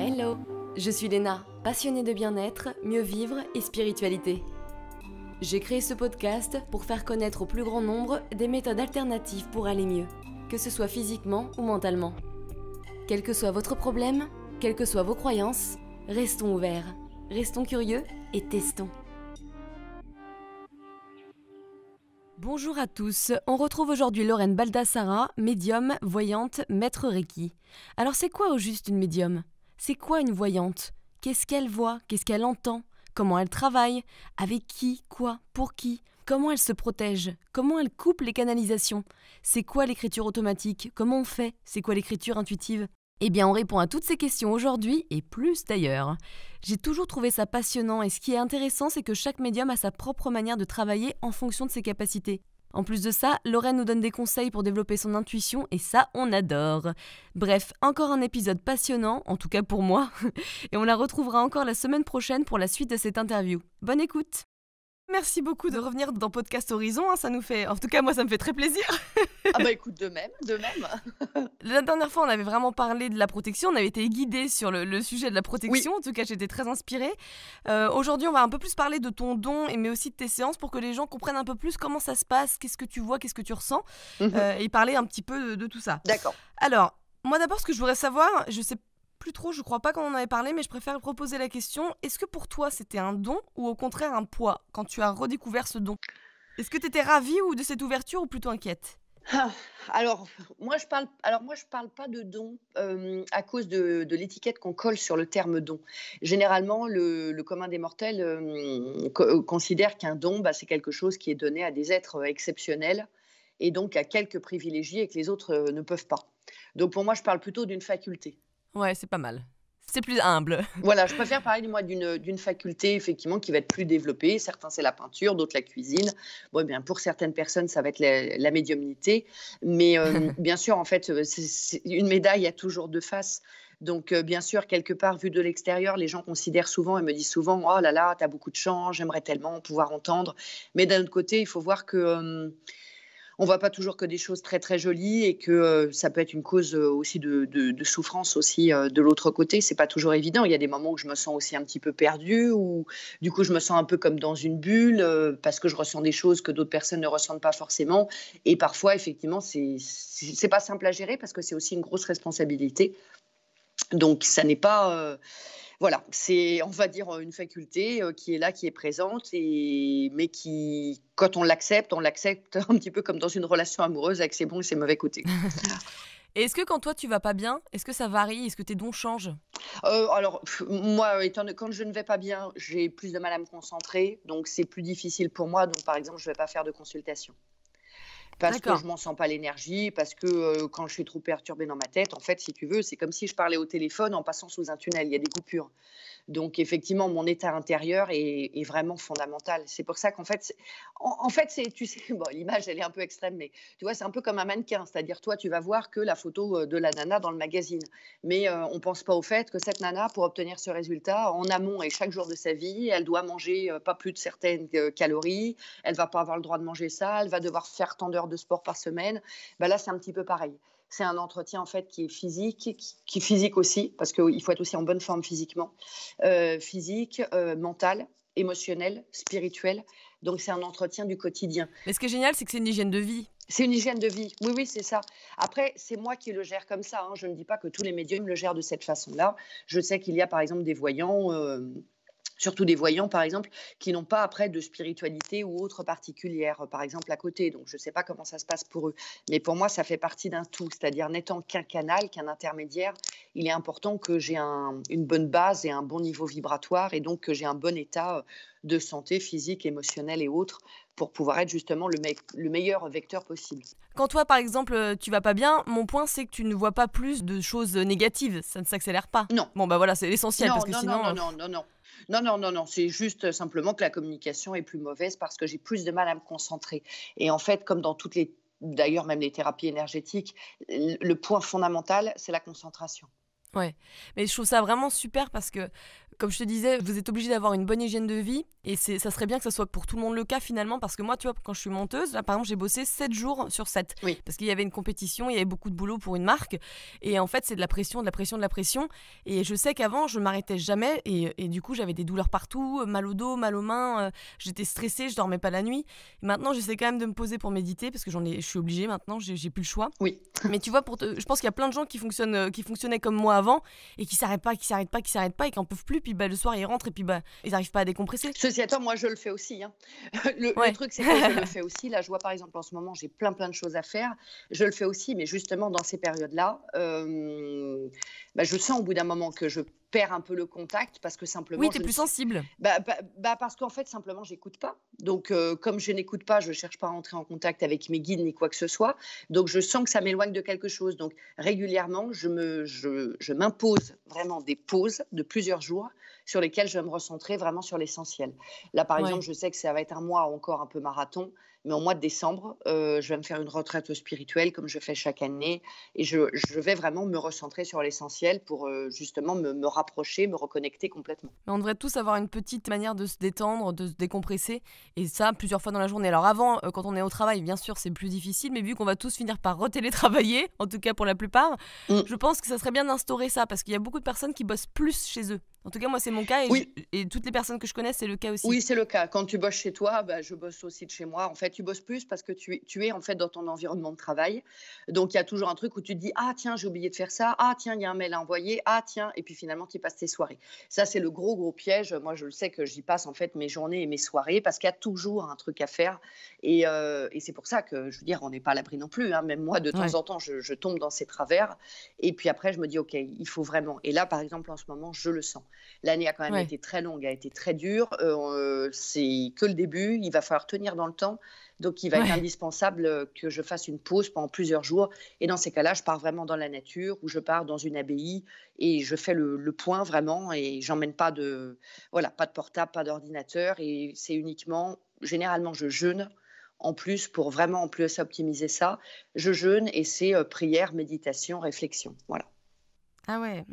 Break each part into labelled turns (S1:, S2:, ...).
S1: Hello, je suis Léna, passionnée de bien-être, mieux vivre et spiritualité. J'ai créé ce podcast pour faire connaître au plus grand nombre des méthodes alternatives pour aller mieux, que ce soit physiquement ou mentalement. Quel que soit votre problème, quelles que soient vos croyances, restons ouverts, restons curieux et testons. Bonjour à tous, on retrouve aujourd'hui Lorraine Baldassara, médium, voyante, maître Reiki. Alors c'est quoi au juste une médium ? C'est quoi une voyante ? Qu'est-ce qu'elle voit ? Qu'est-ce qu'elle entend ? Comment elle travaille ? Avec qui ? Quoi ? Pour qui ? Comment elle se protège ? Comment elle coupe les canalisations ? C'est quoi l'écriture automatique ? Comment on fait ? C'est quoi l'écriture intuitive ? Eh bien, on répond à toutes ces questions aujourd'hui, et plus d'ailleurs. J'ai toujours trouvé ça passionnant, et ce qui est intéressant, c'est que chaque médium a sa propre manière de travailler en fonction de ses capacités. En plus de ça, Lorraine nous donne des conseils pour développer son intuition, et ça, on adore. Bref, encore un épisode passionnant, en tout cas pour moi, et on la retrouvera encore la semaine prochaine pour la suite de cette interview. Bonne écoute! Merci beaucoup de revenir dans Podcast Horizon, ça nous fait... En tout cas, moi, ça me fait très plaisir.
S2: Ah bah écoute, de même.
S1: La dernière fois, on avait vraiment parlé de la protection, on avait été guidés sur le sujet de la protection,
S2: Oui.
S1: En tout cas, j'étais très inspirée. Aujourd'hui, on va un peu plus parler de ton don, mais aussi de tes séances pour que les gens comprennent un peu plus comment ça se passe, qu'est-ce que tu vois, qu'est-ce que tu ressens, et parler un petit peu de tout ça.
S2: D'accord.
S1: Alors, moi d'abord, ce que je voudrais savoir, je sais plus trop, je crois pas qu'on en avait parlé, mais je préfère proposer la question. Est-ce que pour toi, c'était un don ou au contraire un poids quand tu as redécouvert ce don ? Est-ce que tu étais ravie ou de cette ouverture ou plutôt inquiète ?
S2: Alors moi je parle pas de don à cause de l'étiquette qu'on colle sur le terme don. Généralement, le commun des mortels considère qu'un don, c'est quelque chose qui est donné à des êtres exceptionnels et donc à quelques privilégiés et que les autres ne peuvent pas. Donc pour moi, je parle plutôt d'une faculté.
S1: Ouais, c'est pas mal. C'est plus humble.
S2: Voilà, je préfère parler moi d'une faculté effectivement qui va être plus développée. Certains, c'est la peinture, d'autres la cuisine. Bon, eh bien, pour certaines personnes, ça va être la médiumnité. Mais bien sûr, en fait, c'est une médaille a toujours deux faces. Donc, bien sûr, quelque part, vu de l'extérieur, les gens considèrent souvent et me disent souvent « Oh là là, tu as beaucoup de chance, j'aimerais tellement pouvoir entendre. » Mais d'un autre côté, il faut voir que... on ne voit pas toujours que des choses très très jolies et que ça peut être une cause aussi de souffrance aussi de l'autre côté. C'est pas toujours évident. Il y a des moments où je me sens aussi un petit peu perdue, ou du coup je me sens un peu comme dans une bulle parce que je ressens des choses que d'autres personnes ne ressentent pas forcément. Et parfois, effectivement, c'est pas simple à gérer parce que c'est aussi une grosse responsabilité. Donc ça n'est pas... Voilà, c'est, on va dire, une faculté qui est là, qui est présente, mais qui, quand on l'accepte un petit peu comme dans une relation amoureuse avec ses bons et ses mauvais côtés.
S1: Et est-ce que quand toi tu vas pas bien, est-ce que ça varie ? Est-ce que tes dons changent ?
S2: Alors, moi, quand je ne vais pas bien, j'ai plus de mal à me concentrer, donc c'est plus difficile pour moi. Donc, par exemple, je ne vais pas faire de consultation. Parce que
S1: D'accord.
S2: je m'en sens pas l'énergie, parce que quand je suis trop perturbée dans ma tête, en fait, si tu veux, c'est comme si je parlais au téléphone en passant sous un tunnel, il y a des coupures. Donc effectivement, mon état intérieur est vraiment fondamental. C'est pour ça qu'en fait, tu sais, bon, l'image, elle est un peu extrême, mais tu vois, c'est un peu comme un mannequin. C'est-à-dire, toi, tu vas voir que la photo de la nana dans le magazine. Mais on ne pense pas au fait que cette nana, pour obtenir ce résultat, en amont et chaque jour de sa vie, elle doit manger pas plus de certaines calories. Elle ne va pas avoir le droit de manger ça. Elle va devoir faire tant d'heures de sport par semaine. Là, c'est un petit peu pareil. C'est un entretien en fait qui est physique, qui est physique aussi, parce qu'il faut être aussi en bonne forme physiquement, physique, mental, émotionnel, spirituel. Donc c'est un entretien du quotidien.
S1: Mais ce qui est génial, c'est que c'est une hygiène de vie.
S2: C'est une hygiène de vie, oui, c'est ça. Après, c'est moi qui le gère comme ça. Je ne dis pas que tous les médiums le gèrent de cette façon-là. Je sais qu'il y a par exemple des voyants... surtout des voyants, par exemple, qui n'ont pas après de spiritualité ou autre particulière, par exemple, à côté. Donc, je ne sais pas comment ça se passe pour eux. Mais pour moi, ça fait partie d'un tout. C'est-à-dire, n'étant qu'un canal, qu'un intermédiaire, il est important que j'ai une bonne base et un bon niveau vibratoire, et donc que j'ai un bon état de santé physique, émotionnelle et autres, pour pouvoir être justement le meilleur vecteur possible.
S1: Quand toi, par exemple, tu vas pas bien, mon point, c'est que tu ne vois pas plus de choses négatives. Ça ne s'accélère pas.
S2: Non.
S1: Bon, voilà, c'est l'essentiel, parce que
S2: Non,
S1: sinon...
S2: non. C'est juste simplement que la communication est plus mauvaise parce que j'ai plus de mal à me concentrer. Et en fait, comme dans d'ailleurs même les thérapies énergétiques, le point fondamental, c'est la concentration.
S1: Ouais, mais je trouve ça vraiment super parce que comme je te disais, vous êtes obligé d'avoir une bonne hygiène de vie et ça serait bien que ça soit pour tout le monde le cas finalement, parce que moi, tu vois, quand je suis monteuse, là, par exemple, j'ai bossé 7 jours sur 7
S2: Oui.
S1: parce qu'il y avait une compétition, il y avait beaucoup de boulot pour une marque et en fait, c'est de la pression, de la pression, de la pression et je sais qu'avant, je m'arrêtais jamais et du coup, j'avais des douleurs partout, mal au dos, mal aux mains, j'étais stressée, je dormais pas la nuit. Et maintenant, j'essaie quand même de me poser pour méditer parce que je suis obligée maintenant, j'ai plus le choix.
S2: Oui.
S1: Mais tu vois, je pense qu'il y a plein de gens qui fonctionnaient comme moi avant et qui s'arrêtent pas et qui en peuvent plus, puis le soir ils rentrent et puis ils n'arrivent pas à décompresser.
S2: Ceci étant, moi je le fais aussi, hein.
S1: Ouais.
S2: Le truc c'est que je le fais aussi. Là, je vois par exemple en ce moment, j'ai plein de choses à faire. Je le fais aussi, mais justement dans ces périodes-là, je sens au bout d'un moment que je perds un peu le contact parce que simplement
S1: Oui, t'es plus sensible.
S2: parce qu'en fait simplement j'écoute pas. Donc comme je n'écoute pas, je cherche pas à entrer en contact avec mes guides ni quoi que ce soit. Donc je sens que ça m'éloigne de quelque chose. Donc régulièrement, je m'impose vraiment des pauses de plusieurs jours sur lesquels je vais me recentrer vraiment sur l'essentiel. Là, par exemple, je sais que ça va être un mois encore un peu marathon, mais au mois de décembre, je vais me faire une retraite spirituelle comme je fais chaque année et je vais vraiment me recentrer sur l'essentiel pour justement me rapprocher, me reconnecter complètement.
S1: Mais on devrait tous avoir une petite manière de se détendre, de se décompresser et ça plusieurs fois dans la journée. Alors avant, quand on est au travail, bien sûr, c'est plus difficile, mais vu qu'on va tous finir par retélétravailler, en tout cas pour la plupart, je pense que ça serait bien d'instaurer ça parce qu'il y a beaucoup de personnes qui bossent plus chez eux. En tout cas, moi, c'est mon cas et toutes les personnes que je connais, c'est le cas aussi.
S2: Oui, c'est le cas. Quand tu bosses chez toi, je bosse aussi de chez moi. En fait, tu bosses plus parce que tu es en fait dans ton environnement de travail. Donc, il y a toujours un truc où tu te dis « Ah, tiens, j'ai oublié de faire ça. Ah, tiens, il y a un mail à envoyer. Ah, tiens. » Et puis finalement, tu passes tes soirées. Ça, c'est le gros piège. Moi, je le sais que j'y passe en fait mes journées et mes soirées parce qu'il y a toujours un truc à faire. Et c'est pour ça que, je veux dire, on n'est pas à l'abri non plus, hein. Même moi, de temps en temps, je tombe dans ces travers. Et puis après, je me dis « Ok, il faut vraiment. » Et là, par exemple, en ce moment, je le sens. L'année a quand même été très longue, a été très dure. C'est que le début. Il va falloir tenir dans le temps. Donc, il va être indispensable que je fasse une pause pendant plusieurs jours. Et dans ces cas-là, je pars vraiment dans la nature ou je pars dans une abbaye et je fais le point vraiment et j'emmène pas de portable, pas d'ordinateur. Et c'est uniquement, généralement, je jeûne en plus pour vraiment en plus optimiser ça. Je jeûne et c'est prière, méditation, réflexion. Voilà.
S1: Ah ouais.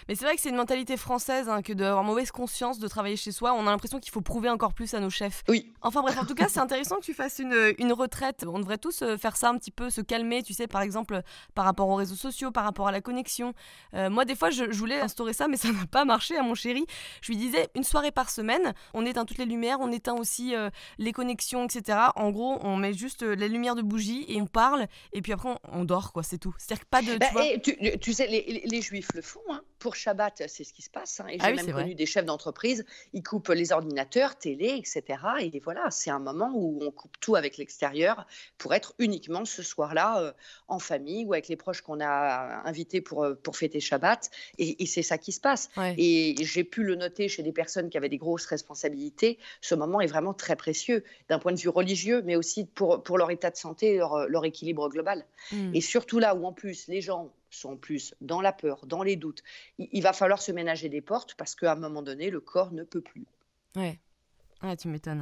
S1: Mais c'est vrai que c'est une mentalité française que d'avoir mauvaise conscience de travailler chez soi. On a l'impression qu'il faut prouver encore plus à nos chefs.
S2: Oui.
S1: Enfin bref, en tout cas, c'est intéressant que tu fasses une retraite. On devrait tous faire ça un petit peu, se calmer, tu sais, par exemple, par rapport aux réseaux sociaux, par rapport à la connexion. Moi, des fois, je voulais instaurer ça, mais ça n'a pas marché à mon chéri. Je lui disais, une soirée par semaine, on éteint toutes les lumières, on éteint aussi les connexions, etc. En gros, on met juste les lumières de bougie et on parle, et puis après, on dort, quoi, c'est tout. C'est-à-dire que pas de... tu vois...
S2: tu sais, les Juifs le font, hein. Pour Shabbat, c'est ce qui se passe, hein. Et j'ai même connu des chefs d'entreprise, ils coupent les ordinateurs, télé, etc. Et voilà, c'est un moment où on coupe tout avec l'extérieur pour être uniquement ce soir-là en famille ou avec les proches qu'on a invités pour fêter Shabbat. Et c'est ça qui se passe. Et j'ai pu le noter chez des personnes qui avaient des grosses responsabilités. Ce moment est vraiment très précieux d'un point de vue religieux, mais aussi pour leur état de santé, leur équilibre global. Et surtout là où en plus les gens sont plus dans la peur, dans les doutes, il va falloir se ménager des portes parce qu'à un moment donné, le corps ne peut plus.
S1: Ouais, tu m'étonnes.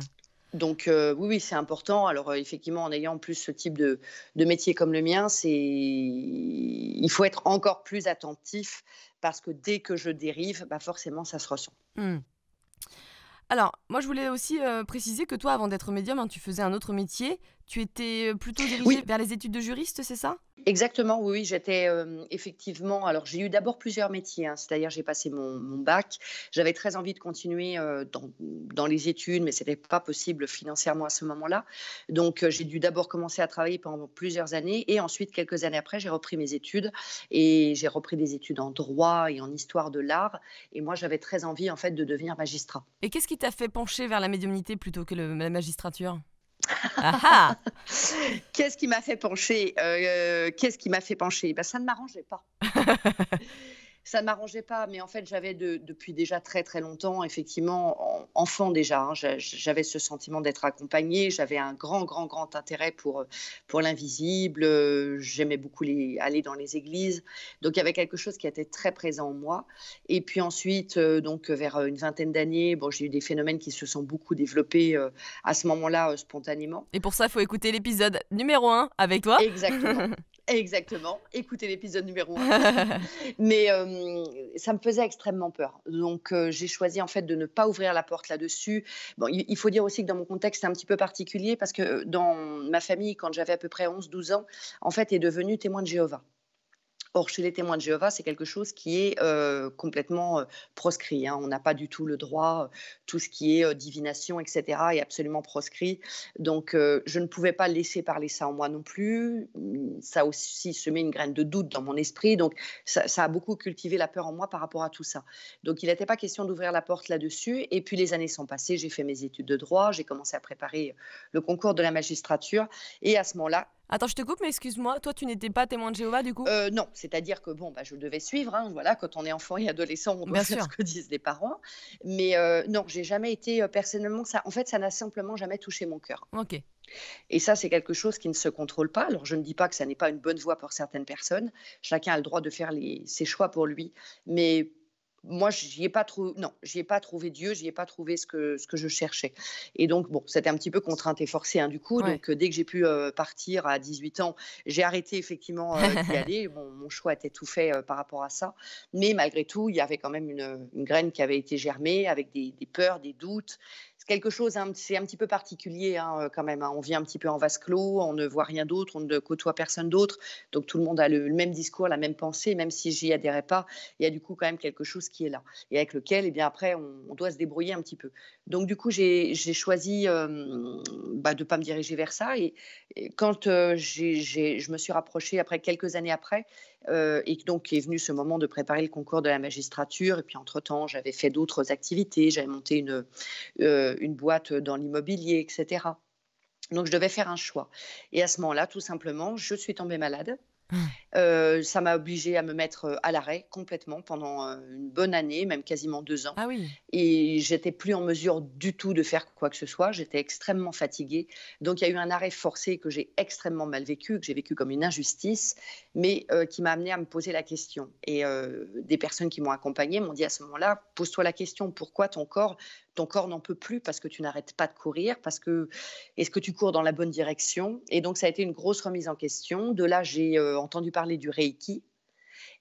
S2: Donc oui, c'est important. Alors effectivement, en ayant en plus ce type de métier comme le mien, il faut être encore plus attentif parce que dès que je dérive, forcément, ça se ressent.
S1: Alors, moi, je voulais aussi préciser que toi, avant d'être médium, tu faisais un autre métier. Tu étais plutôt dirigée vers les études de juriste, c'est ça ?
S2: Exactement, oui, j'étais effectivement. Alors, j'ai eu d'abord plusieurs métiers, hein. C'est-à-dire, j'ai passé mon bac. J'avais très envie de continuer dans les études, mais ce n'était pas possible financièrement à ce moment-là. Donc, j'ai dû d'abord commencer à travailler pendant plusieurs années. Et ensuite, quelques années après, j'ai repris mes études. Et j'ai repris des études en droit et en histoire de l'art. Et moi, j'avais très envie, en fait, de devenir magistrat.
S1: Et qu'est-ce qui t'a fait pencher vers la médiumnité plutôt que la magistrature ?
S2: Qu'est-ce qui m'a fait pencher Ça ne m'arrangeait pas. Ça ne m'arrangeait pas, mais en fait, j'avais depuis déjà très, très longtemps, effectivement, enfant déjà, hein, j'avais ce sentiment d'être accompagnée, j'avais un grand intérêt pour l'invisible, j'aimais beaucoup aller dans les églises, donc il y avait quelque chose qui était très présent en moi. Et puis ensuite, donc vers une vingtaine d'années, j'ai eu des phénomènes qui se sont beaucoup développés à ce moment-là, spontanément.
S1: Et pour ça, il faut écouter l'épisode numéro 1 avec toi.
S2: Exactement. Exactement, écoutez l'épisode numéro 1. Mais ça me faisait extrêmement peur. Donc j'ai choisi en fait de ne pas ouvrir la porte là-dessus. Bon, il faut dire aussi que dans mon contexte, c'est un petit peu particulier parce que dans ma famille, quand j'avais à peu près 11-12 ans, en fait, est devenu témoin de Jéhovah. Or, chez les témoins de Jéhovah, c'est quelque chose qui est complètement proscrit, hein. On n'a pas du tout le droit, tout ce qui est divination, etc., est absolument proscrit. Donc, je ne pouvais pas laisser parler ça en moi non plus. Ça a aussi semé une graine de doute dans mon esprit. Donc, ça a beaucoup cultivé la peur en moi par rapport à tout ça. Donc, il n'était pas question d'ouvrir la porte là-dessus. Et puis, les années sont passées. J'ai fait mes études de droit. J'ai commencé à préparer le concours de la magistrature. Et à ce moment-là,
S1: Attends, je te coupe, mais excuse-moi, toi, tu n'étais pas témoin de Jéhovah, du coup?
S2: non, c'est-à-dire que bon, bah, je devais suivre, hein, voilà, quand on est enfant et adolescent, on doit
S1: Bien
S2: faire
S1: sûr.
S2: ce que disent les parents. Mais non, j'ai jamais été personnellement ça. En fait, ça n'a simplement jamais touché mon cœur.
S1: OK.
S2: Et ça, c'est quelque chose qui ne se contrôle pas. Alors, je ne dis pas que ça n'est pas une bonne voie pour certaines personnes. Chacun a le droit de faire ses choix pour lui. Mais moi, j'y ai pas trouvé Dieu, j'y ai pas trouvé ce que je cherchais. Et donc, bon, c'était un petit peu contrainte et forcée, hein, du coup.
S1: Ouais.
S2: Donc, dès que j'ai pu partir à 18 ans, j'ai arrêté effectivement d'y aller. Bon, mon choix était tout fait par rapport à ça. Mais malgré tout, il y avait quand même une graine qui avait été germée avec des peurs, des doutes. C'est quelque chose, hein, c'est un petit peu particulier hein, quand même, hein. On vit un petit peu en vase clos, on ne voit rien d'autre, on ne côtoie personne d'autre. Donc tout le monde a le même discours, la même pensée, même si j'y adhérais pas, il y a du coup quand même quelque chose qui est là et avec lequel, eh bien après, on doit se débrouiller un petit peu. Donc du coup, j'ai choisi bah, de ne pas me diriger vers ça et quand je me suis rapprochée après quelques années après, et donc est venu ce moment de préparer le concours de la magistrature. Et puis entre-temps, j'avais fait d'autres activités, j'avais monté une boîte dans l'immobilier, etc. Donc je devais faire un choix. Et à ce moment-là, tout simplement, je suis tombée malade. Ça m'a obligée à me mettre à l'arrêt complètement pendant une bonne année, même quasiment 2 ans.
S1: Ah oui.
S2: Et j'étais plus en mesure du tout de faire quoi que ce soit. J'étais extrêmement fatiguée. Donc il y a eu un arrêt forcé que j'ai extrêmement mal vécu, que j'ai vécu comme une injustice, mais qui m'a amenée à me poser la question. Et des personnes qui m'ont accompagnée m'ont dit à ce moment-là, pose-toi la question, pourquoi ton corps n'en peut plus parce que tu n'arrêtes pas de courir, parce que est-ce que tu cours dans la bonne direction? Et donc ça a été une grosse remise en question. De là, j'ai entendu parler du Reiki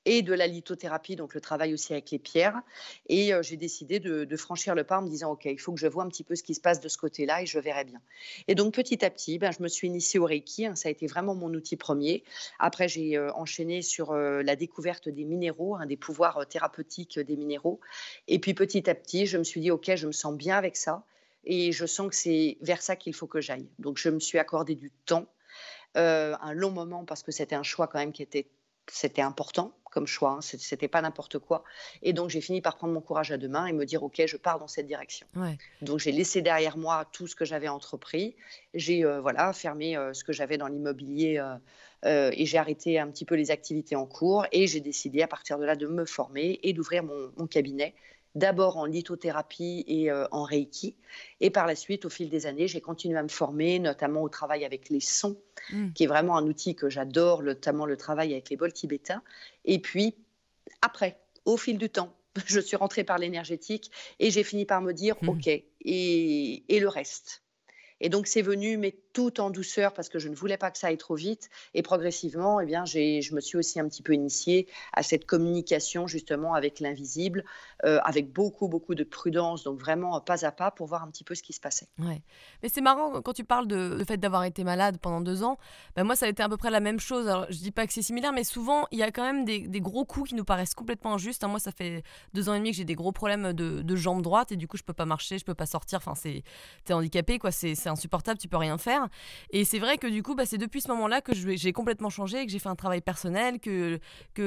S2: et de la lithothérapie, donc le travail aussi avec les pierres. Et j'ai décidé de franchir le pas en me disant, OK, il faut que je vois un petit peu ce qui se passe de ce côté-là et je verrai bien. Et donc petit à petit, ben, je me suis initiée au Reiki, hein, ça a été vraiment mon outil premier. Après, j'ai enchaîné sur la découverte des minéraux, hein, des pouvoirs thérapeutiques des minéraux. Et puis petit à petit, je me suis dit, OK, je me sens bien avec ça. Et je sens que c'est vers ça qu'il faut que j'aille. Donc je me suis accordé du temps, un long moment parce que c'était un choix quand même c'était important comme choix, hein, c'était pas n'importe quoi. Et donc j'ai fini par prendre mon courage à 2 mains et me dire: «OK, je pars dans cette direction».
S1: Ouais.
S2: Donc j'ai laissé derrière moi tout ce que j'avais entrepris. J'ai, voilà, fermé, ce que j'avais dans l'immobilier, et j'ai arrêté un petit peu les activités en cours et j'ai décidé à partir de là de me former et d'ouvrir mon cabinet. D'abord en lithothérapie et en reiki et par la suite, au fil des années, j'ai continué à me former, notamment au travail avec les sons,
S1: Mmh.
S2: qui est vraiment un outil que j'adore, notamment le travail avec les bols tibétains. Et puis après, au fil du temps, je suis rentrée par l'énergétique et j'ai fini par me dire: «OK, et le reste?» Et donc c'est venu, mais tout en douceur parce que je ne voulais pas que ça aille trop vite et progressivement, eh bien, je me suis aussi un petit peu initiée à cette communication justement avec l'invisible, avec beaucoup, beaucoup de prudence, donc vraiment pas à pas pour voir un petit peu ce qui se passait.
S1: Ouais. Mais c'est marrant quand tu parles de le fait d'avoir été malade pendant 2 ans, bah, moi ça a été à peu près la même chose. Alors je dis pas que c'est similaire, mais souvent il y a quand même des gros coups qui nous paraissent complètement injustes, hein. Moi ça fait 2 ans et demi que j'ai des gros problèmes de jambe droite et du coup je peux pas marcher, je peux pas sortir, enfin tu handicapé quoi, c'est insupportable, tu peux rien faire. Et c'est vrai que du coup, bah, c'est depuis ce moment-là que j'ai complètement changé, que j'ai fait un travail personnel, que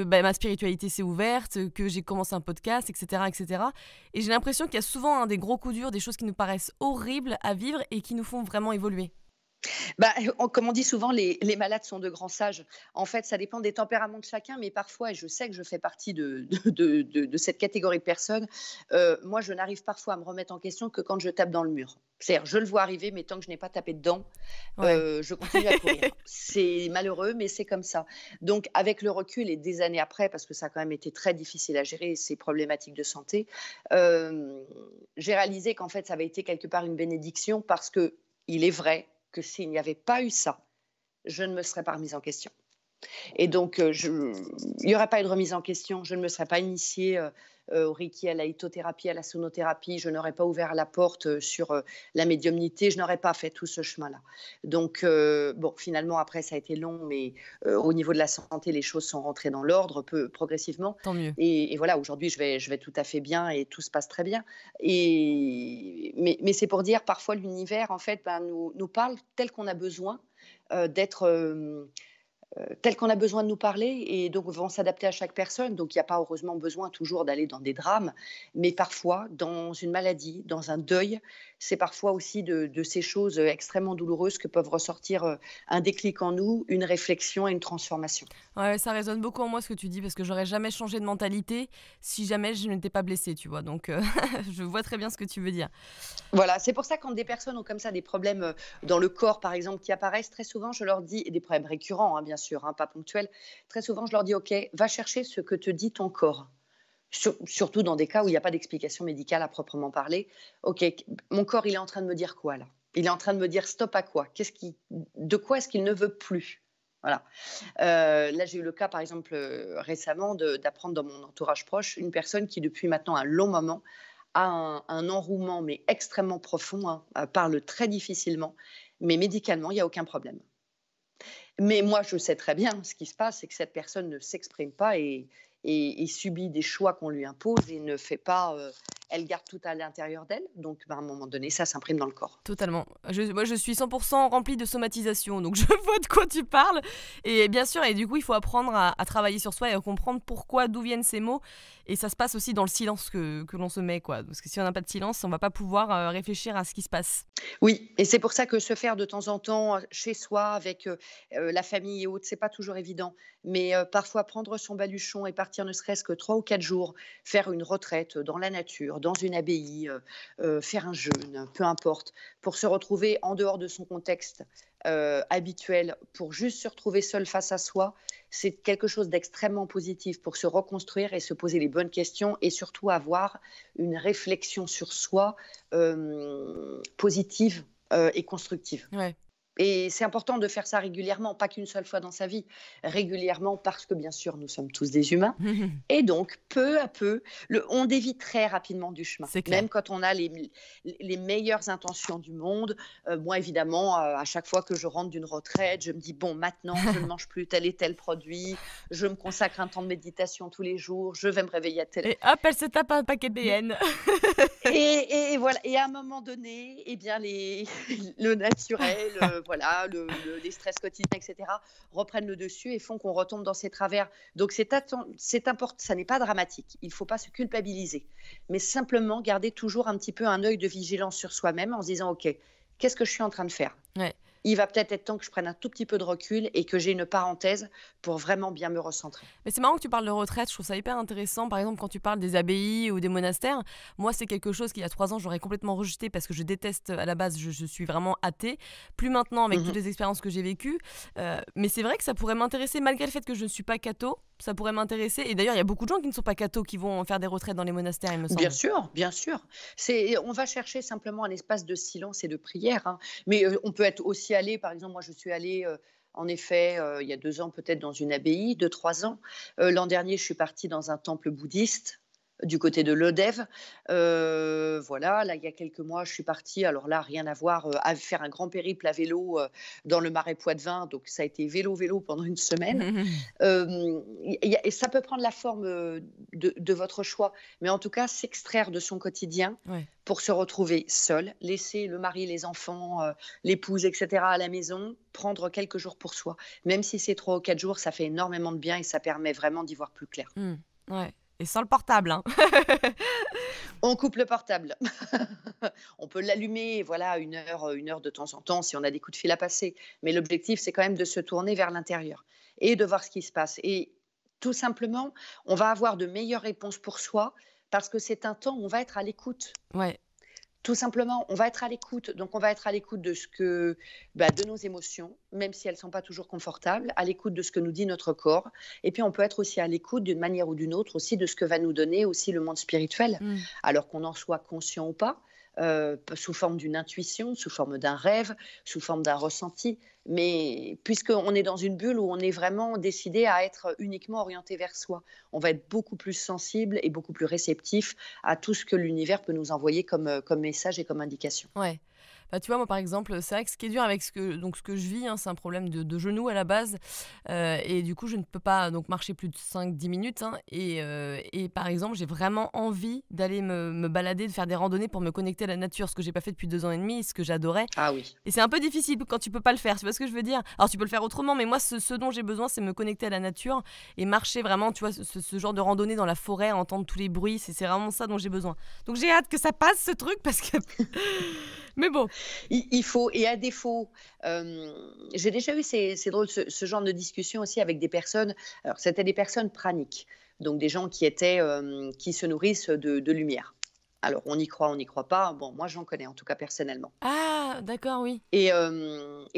S1: bah, ma spiritualité s'est ouverte, que j'ai commencé un podcast, etc. etc. Et j'ai l'impression qu'il y a souvent des gros coups durs, des choses qui nous paraissent horribles à vivre et qui nous font vraiment évoluer.
S2: Bah, comme on dit souvent, les malades sont de grands sages. En fait, ça dépend des tempéraments de chacun, mais parfois, et je sais que je fais partie de cette catégorie de personnes, moi, je n'arrive parfois à me remettre en question que quand je tape dans le mur. C'est-à-dire, je le vois arriver, mais tant que je n'ai pas tapé dedans,
S1: Ouais.
S2: je continue à courir. C'est malheureux, mais c'est comme ça. Donc, avec le recul et des années après, parce que ça a quand même été très difficile à gérer ces problématiques de santé, euh, j'ai réalisé qu'en fait, ça avait été quelque part une bénédiction parce que il est vrai que s'il n'y avait pas eu ça, je ne me serais pas remise en question. Et donc, il n'y aurait pas eu de remise en question. Je ne me serais pas initiée au Reiki, à la lithothérapie, à la sonothérapie. Je n'aurais pas ouvert la porte sur la médiumnité. Je n'aurais pas fait tout ce chemin-là. Donc, bon, finalement, après, ça a été long, mais au niveau de la santé, les choses sont rentrées dans l'ordre peu progressivement.
S1: Tant mieux.
S2: Et voilà, aujourd'hui, je vais tout à fait bien et tout se passe très bien. Mais c'est pour dire, parfois, l'univers, en fait, ben, nous parle tel qu'on a besoin d'être. Tel qu'on a besoin de nous parler et donc vont s'adapter à chaque personne. Donc il n'y a pas heureusement besoin toujours d'aller dans des drames, mais parfois dans une maladie, dans un deuil, c'est parfois aussi de ces choses extrêmement douloureuses que peuvent ressortir un déclic en nous, une réflexion et une transformation.
S1: Ouais, ça résonne beaucoup en moi ce que tu dis parce que j'aurais jamais changé de mentalité si jamais je n'étais pas blessée, tu vois. Donc je vois très bien ce que tu veux dire.
S2: Voilà, c'est pour ça quand des personnes ont comme ça des problèmes dans le corps, par exemple, qui apparaissent, très souvent, je leur dis, et des problèmes récurrents, hein, bien sûr, hein, pas ponctuels, très souvent, je leur dis, OK, va chercher ce que te dit ton corps. Surtout dans des cas où il n'y a pas d'explication médicale à proprement parler. OK, mon corps, il est en train de me dire quoi là? Il est en train de me dire stop à quoi? De quoi est-ce qu'il ne veut plus? Voilà. Là, j'ai eu le cas, par exemple, récemment, d'apprendre dans mon entourage proche une personne qui, depuis maintenant un long moment, a un enrouement, mais extrêmement profond, hein, parle très difficilement, mais médicalement, il n'y a aucun problème. Mais moi, je sais très bien ce qui se passe, c'est que cette personne ne s'exprime pas et subit des choix qu'on lui impose et ne fait pas. Elle garde tout à l'intérieur d'elle, donc ben, à un moment donné, ça s'imprime dans le corps.
S1: Totalement. Moi, je suis 100% remplie de somatisation, donc je vois de quoi tu parles. Et bien sûr, et du coup, il faut apprendre à travailler sur soi et à comprendre pourquoi, d'où viennent ces mots. Et ça se passe aussi dans le silence que l'on se met, quoi. Parce que si on n'a pas de silence, on va pas pouvoir réfléchir à ce qui se passe.
S2: Oui, et c'est pour ça que se faire de temps en temps chez soi, avec la famille et autres, c'est pas toujours évident. Mais parfois, prendre son baluchon et partir ne serait-ce que 3 ou 4 jours, faire une retraite dans la nature, dans une abbaye, faire un jeûne, peu importe, pour se retrouver en dehors de son contexte habituel, pour juste se retrouver seul face à soi, c'est quelque chose d'extrêmement positif pour se reconstruire et se poser les bonnes questions et surtout avoir une réflexion sur soi positive et constructive.
S1: Ouais.
S2: Et c'est important de faire ça régulièrement, pas qu'une seule fois dans sa vie, régulièrement parce que bien sûr nous sommes tous des humains et donc peu à peu, on dévie très rapidement du chemin.
S1: C'est clair.
S2: Même quand on a les meilleures intentions du monde, moi évidemment à chaque fois que je rentre d'une retraite, je me dis bon maintenant je ne mange plus tel et tel produit, je me consacre un temps de méditation tous les jours, je vais me réveiller à tel.
S1: Et hop, elle se tape un paquet de BN.
S2: Et voilà. Et à un moment donné, eh bien le naturel, voilà, les stress quotidiens, etc., reprennent le dessus et font qu'on retombe dans ces travers. Donc c'est important. Ça n'est pas dramatique. Il ne faut pas se culpabiliser, mais simplement garder toujours un petit peu un œil de vigilance sur soi-même en se disant, OK, qu'est-ce que je suis en train de faire?
S1: Ouais.
S2: Il va peut-être être temps que je prenne un tout petit peu de recul et que j'ai une parenthèse pour vraiment bien me recentrer.
S1: Mais c'est marrant que tu parles de retraite, je trouve ça hyper intéressant. Par exemple, quand tu parles des abbayes ou des monastères, moi, c'est quelque chose qu'il y a 3 ans, j'aurais complètement rejeté parce que je déteste, à la base, je suis vraiment athée. Plus maintenant, avec toutes
S2: Mhm.
S1: les expériences que j'ai vécues. Mais c'est vrai que ça pourrait m'intéresser, malgré le fait que je ne suis pas catho, ça pourrait m'intéresser. Et d'ailleurs, il y a beaucoup de gens qui ne sont pas cathos qui vont faire des retraites dans les monastères, il me
S2: Bien
S1: semble.
S2: sûr, bien sûr. On va chercher simplement un espace de silence et de prière, hein. Mais on peut être aussi allé, par exemple, moi je suis allée en effet il y a 2 ans peut-être dans une abbaye, 2, 3 ans. L'an dernier, je suis partie dans un temple bouddhiste du côté de Lodève. Voilà, là, il y a quelques mois, je suis partie, alors là, rien à voir, à faire un grand périple à vélo dans le Marais Poitevin. Donc, ça a été vélo pendant une semaine. Et ça peut prendre la forme de votre choix, mais en tout cas, s'extraire de son quotidien
S1: Ouais.
S2: pour se retrouver seul, laisser le mari, les enfants, l'épouse, etc. à la maison, prendre quelques jours pour soi. Même si c'est 3 ou 4 jours, ça fait énormément de bien et ça permet vraiment d'y voir plus clair.
S1: Ouais. Et sans le portable, hein.
S2: On coupe le portable. On peut l'allumer, voilà, 1 heure de temps en temps si on a des coups de fil à passer. Mais l'objectif, c'est quand même de se tourner vers l'intérieur et de voir ce qui se passe. Et tout simplement, on va avoir de meilleures réponses pour soi parce que c'est un temps où on va être à l'écoute.
S1: Ouais.
S2: Tout simplement, on va être à l'écoute. Donc, on va être à l'écoute de nos émotions, même si elles ne sont pas toujours confortables, à l'écoute de ce que nous dit notre corps. Et puis, on peut être aussi à l'écoute d'une manière ou d'une autre aussi de ce que va nous donner aussi le monde spirituel,
S1: Mm.
S2: alors qu'on en soit conscient ou pas. sous forme d'une intuition, sous forme d'un rêve, sous forme d'un ressenti. Mais puisqu'on est dans une bulle où on est vraiment décidé à être uniquement orienté vers soi, on va être beaucoup plus sensible et beaucoup plus réceptif à tout ce que l'univers peut nous envoyer comme message et comme indication.
S1: Ouais. Bah, tu vois, moi, par exemple, c'est vrai que ce qui est dur avec ce que je vis, hein, c'est un problème de genou à la base. Et du coup, je ne peux pas donc marcher plus de 5 10 minutes, hein, et par exemple, j'ai vraiment envie d'aller me balader, de faire des randonnées pour me connecter à la nature, ce que j'ai pas fait depuis 2 ans et demi, ce que j'adorais.
S2: Ah oui.
S1: Et c'est un peu difficile quand tu peux pas le faire, tu vois ce que je veux dire? Alors tu peux le faire autrement, mais moi ce dont j'ai besoin, c'est me connecter à la nature et marcher vraiment, tu vois, ce genre de randonnée dans la forêt, entendre tous les bruits, c'est vraiment ça dont j'ai besoin. Donc j'ai hâte que ça passe ce truc parce que mais bon.
S2: Il faut, et à défaut, j'ai déjà eu, c'est drôle, ce genre de discussion aussi avec des personnes. Alors, c'était des personnes praniques, donc des gens qui se nourrissent de lumière. Alors, on y croit, on n'y croit pas. Bon, moi, j'en connais, en tout cas personnellement.
S1: Ah d'accord, oui.
S2: Et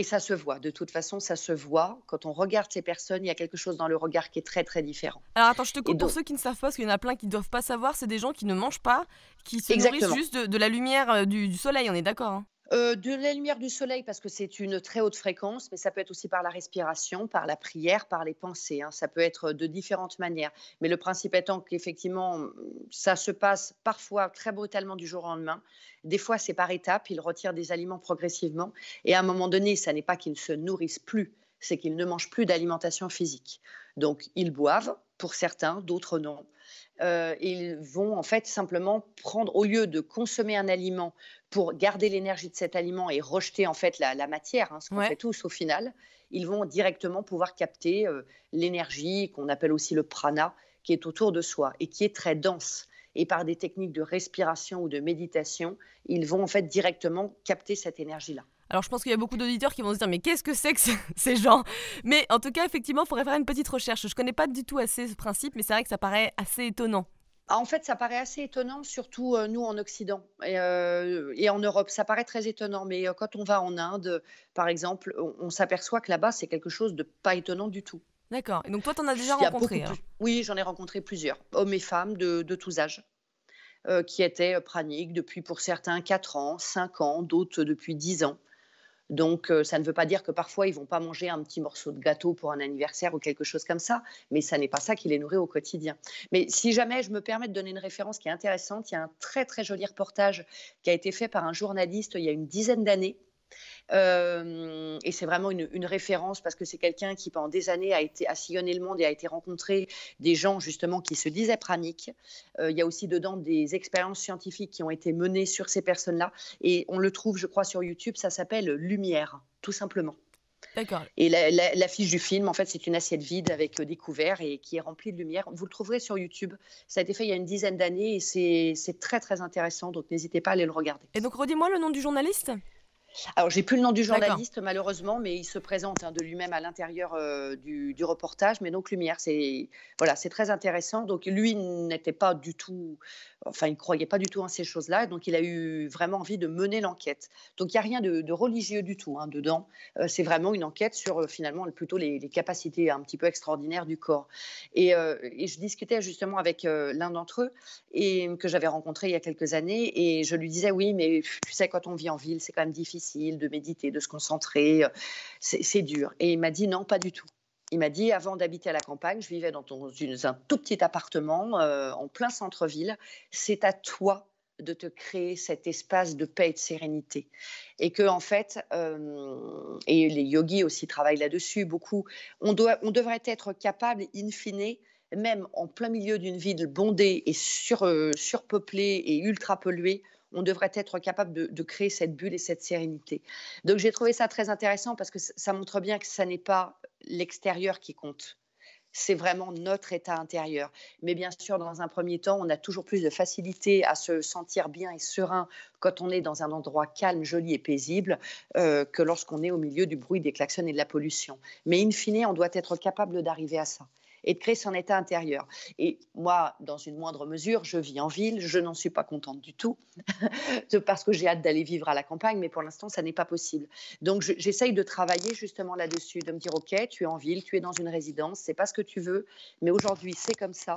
S2: ça se voit. De toute façon, ça se voit. Quand on regarde ces personnes, il y a quelque chose dans le regard qui est très, très différent.
S1: Alors attends, je te
S2: Et
S1: coupe pour
S2: donc,
S1: ceux qui ne savent pas, parce qu'il y en a plein qui ne doivent pas savoir, c'est des gens qui ne mangent pas, qui se nourrissent
S2: exactement.
S1: juste de la lumière, du soleil, on est d'accord, hein?
S2: De la lumière du soleil parce que c'est une très haute fréquence, mais ça peut être aussi par la respiration, par la prière, par les pensées, hein. Ça peut être de différentes manières. Mais le principe étant qu'effectivement, ça se passe parfois très brutalement du jour au lendemain. Des fois, c'est par étapes. Ils retirent des aliments progressivement. Et à un moment donné, ça n'est pas qu'ils ne se nourrissent plus, c'est qu'ils ne mangent plus d'alimentation physique. Donc, ils boivent, pour certains, d'autres non. Ils vont en fait simplement prendre, au lieu de consommer un aliment pour garder l'énergie de cet aliment et rejeter en fait la matière, hein, ce qu'on
S1: Ouais.
S2: fait tous au final, ils vont directement pouvoir capter l'énergie qu'on appelle aussi le prana, qui est autour de soi et qui est très dense. Et par des techniques de respiration ou de méditation, ils vont en fait directement capter cette énergie-là.
S1: Alors je pense qu'il y a beaucoup d'auditeurs qui vont se dire: «Mais qu'est-ce que c'est que ces gens?» Mais en tout cas, effectivement, il faudrait faire une petite recherche. Je connais pas du tout assez ce principe, mais c'est vrai que ça paraît assez étonnant.
S2: Ah, en fait, ça paraît assez étonnant, surtout nous en Occident et en Europe. Ça paraît très étonnant, mais quand on va en Inde, par exemple, on s'aperçoit que là-bas, c'est quelque chose de pas étonnant du tout.
S1: D'accord, et donc toi, t'en as déjà
S2: Il y a beaucoup
S1: rencontré
S2: plus.
S1: alors?
S2: Oui, j'en ai rencontré plusieurs, hommes et femmes de tous âges, qui étaient praniques depuis, pour certains, 4 ans, 5 ans, d'autres depuis 10 ans. Donc, ça ne veut pas dire que parfois, ils vont pas manger un petit morceau de gâteau pour un anniversaire ou quelque chose comme ça, mais ça n'est pas ça qui les nourrit au quotidien. Mais si jamais je me permets de donner une référence qui est intéressante, il y a un très, très joli reportage qui a été fait par un journaliste il y a une dizaine d'années. Et c'est vraiment une référence parce que c'est quelqu'un qui, pendant des années, a sillonné le monde et a été rencontrer des gens justement qui se disaient praniques. Il y a aussi dedans des expériences scientifiques qui ont été menées sur ces personnes-là. Et on le trouve, je crois, sur YouTube, ça s'appelle Lumière, tout simplement.
S1: D'accord.
S2: Et l'affiche du film, en fait, c'est une assiette vide avec des couverts et qui est remplie de lumière. Vous le trouverez sur YouTube. Ça a été fait il y a une dizaine d'années et c'est très, très intéressant. Donc, n'hésitez pas à aller le regarder.
S1: Et donc redis-moi le nom du journaliste?
S2: Alors, j'ai plus le nom du
S1: D'accord.
S2: journaliste, malheureusement, mais il se présente de lui-même à l'intérieur du reportage. Mais donc, Lumière, c'est voilà, c'est très intéressant. Donc, lui n'était pas du tout, enfin, il croyait pas du tout en ces choses-là. Donc, il a eu vraiment envie de mener l'enquête. Donc, il n'y a rien de religieux du tout dedans. C'est vraiment une enquête sur finalement plutôt les capacités un petit peu extraordinaires du corps. Et je discutais justement avec l'un d'entre eux et que j'avais rencontré il y a quelques années. Et je lui disais, oui, mais tu sais, quand on vit en ville, c'est quand même difficile de méditer, de se concentrer. C'est dur. Et il m'a dit, non, pas du tout. Il m'a dit, avant d'habiter à la campagne, je vivais dans un tout petit appartement en plein centre-ville. C'est à toi de te créer cet espace de paix et de sérénité. Et que, en fait, et les yogis aussi travaillent là-dessus beaucoup, on devrait être capable, in fine, même en plein milieu d'une ville bondée et surpeuplée et ultra polluée, on devrait être capable de créer cette bulle et cette sérénité. Donc j'ai trouvé ça très intéressant parce que ça montre bien que ça n'est pas l'extérieur qui compte. C'est vraiment notre état intérieur. Mais bien sûr, dans un premier temps, on a toujours plus de facilité à se sentir bien et serein quand on est dans un endroit calme, joli et paisible que lorsqu'on est au milieu du bruit des klaxons et de la pollution. Mais in fine, on doit être capable d'arriver à ça et de créer son état intérieur. Et moi, dans une moindre mesure, je vis en ville, je n'en suis pas contente du tout, parce que j'ai hâte d'aller vivre à la campagne, mais pour l'instant, ça n'est pas possible. Donc, j'essaye de travailler justement là-dessus, de me dire, OK, tu es en ville, tu es dans une résidence, c'est pas ce que tu veux, mais aujourd'hui, c'est comme ça.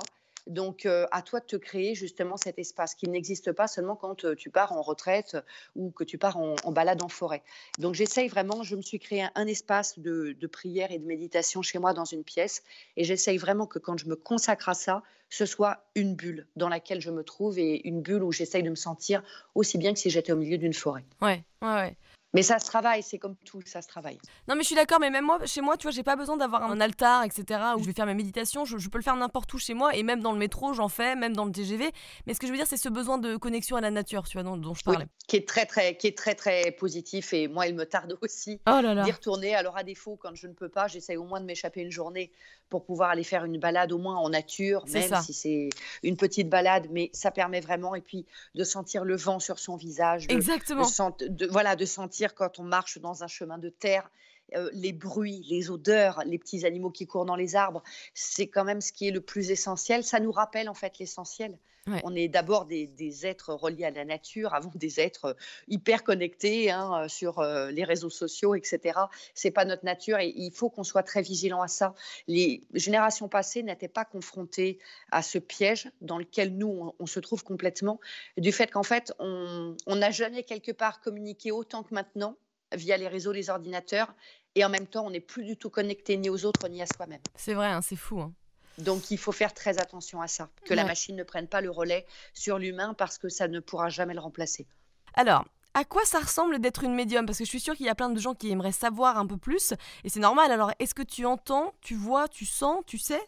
S2: Donc, à toi de te créer justement cet espace qui n'existe pas seulement quand tu pars en retraite ou que tu pars en balade en forêt. Donc, j'essaye vraiment, je me suis créé un espace de prière et de méditation chez moi dans une pièce et j'essaye vraiment que quand je me consacre à ça, ce soit une bulle dans laquelle je me trouve et une bulle où j'essaye de me sentir aussi bien que si j'étais au milieu d'une forêt.
S1: Ouais, ouais, ouais.
S2: Mais ça se travaille, c'est comme tout, ça se travaille.
S1: Non, mais je suis d'accord, mais même moi, chez moi, tu vois, j'ai pas besoin d'avoir un altar, etc., où je vais faire mes méditations. Je peux le faire n'importe où chez moi, et même dans le métro, j'en fais, même dans le TGV. Mais ce que je veux dire, c'est ce besoin de connexion à la nature, tu vois, dont je
S2: Oui,
S1: parlais.
S2: qui est très, très positif et moi, il me tarde aussi
S1: Oh là
S2: d'y
S1: là,
S2: retourner. Alors à défaut, quand je ne peux pas, j'essaye au moins de m'échapper une journée pour pouvoir aller faire une balade au moins en nature,
S1: c'est
S2: même
S1: ça.
S2: si c'est une petite balade, mais ça permet vraiment et puis de sentir le vent sur son visage,
S1: Exactement.
S2: voilà, de sentir quand on marche dans un chemin de terre, les bruits, les odeurs, les petits animaux qui courent dans les arbres, c'est quand même ce qui est le plus essentiel. Ça nous rappelle en fait l'essentiel.
S1: Ouais.
S2: On est d'abord des êtres reliés à la nature, avant des êtres hyper connectés hein, sur les réseaux sociaux, etc. C'est pas notre nature et il faut qu'on soit très vigilant à ça. Les générations passées n'étaient pas confrontées à ce piège dans lequel nous, on se trouve complètement, du fait qu'en fait, on n'a jamais quelque part communiqué autant que maintenant via les réseaux, les ordinateurs, et en même temps, on n'est plus du tout connecté ni aux autres ni à soi-même.
S1: C'est vrai, hein, c'est fou, hein.
S2: Donc, il faut faire très attention à ça, que la
S1: Ouais.
S2: machine ne prenne pas le relais sur l'humain parce que ça ne pourra jamais le remplacer.
S1: Alors, à quoi ça ressemble d'être une médium? Parce que je suis sûre qu'il y a plein de gens qui aimeraient savoir un peu plus, et c'est normal. Alors, est-ce que tu entends, tu vois, tu sens, tu sais?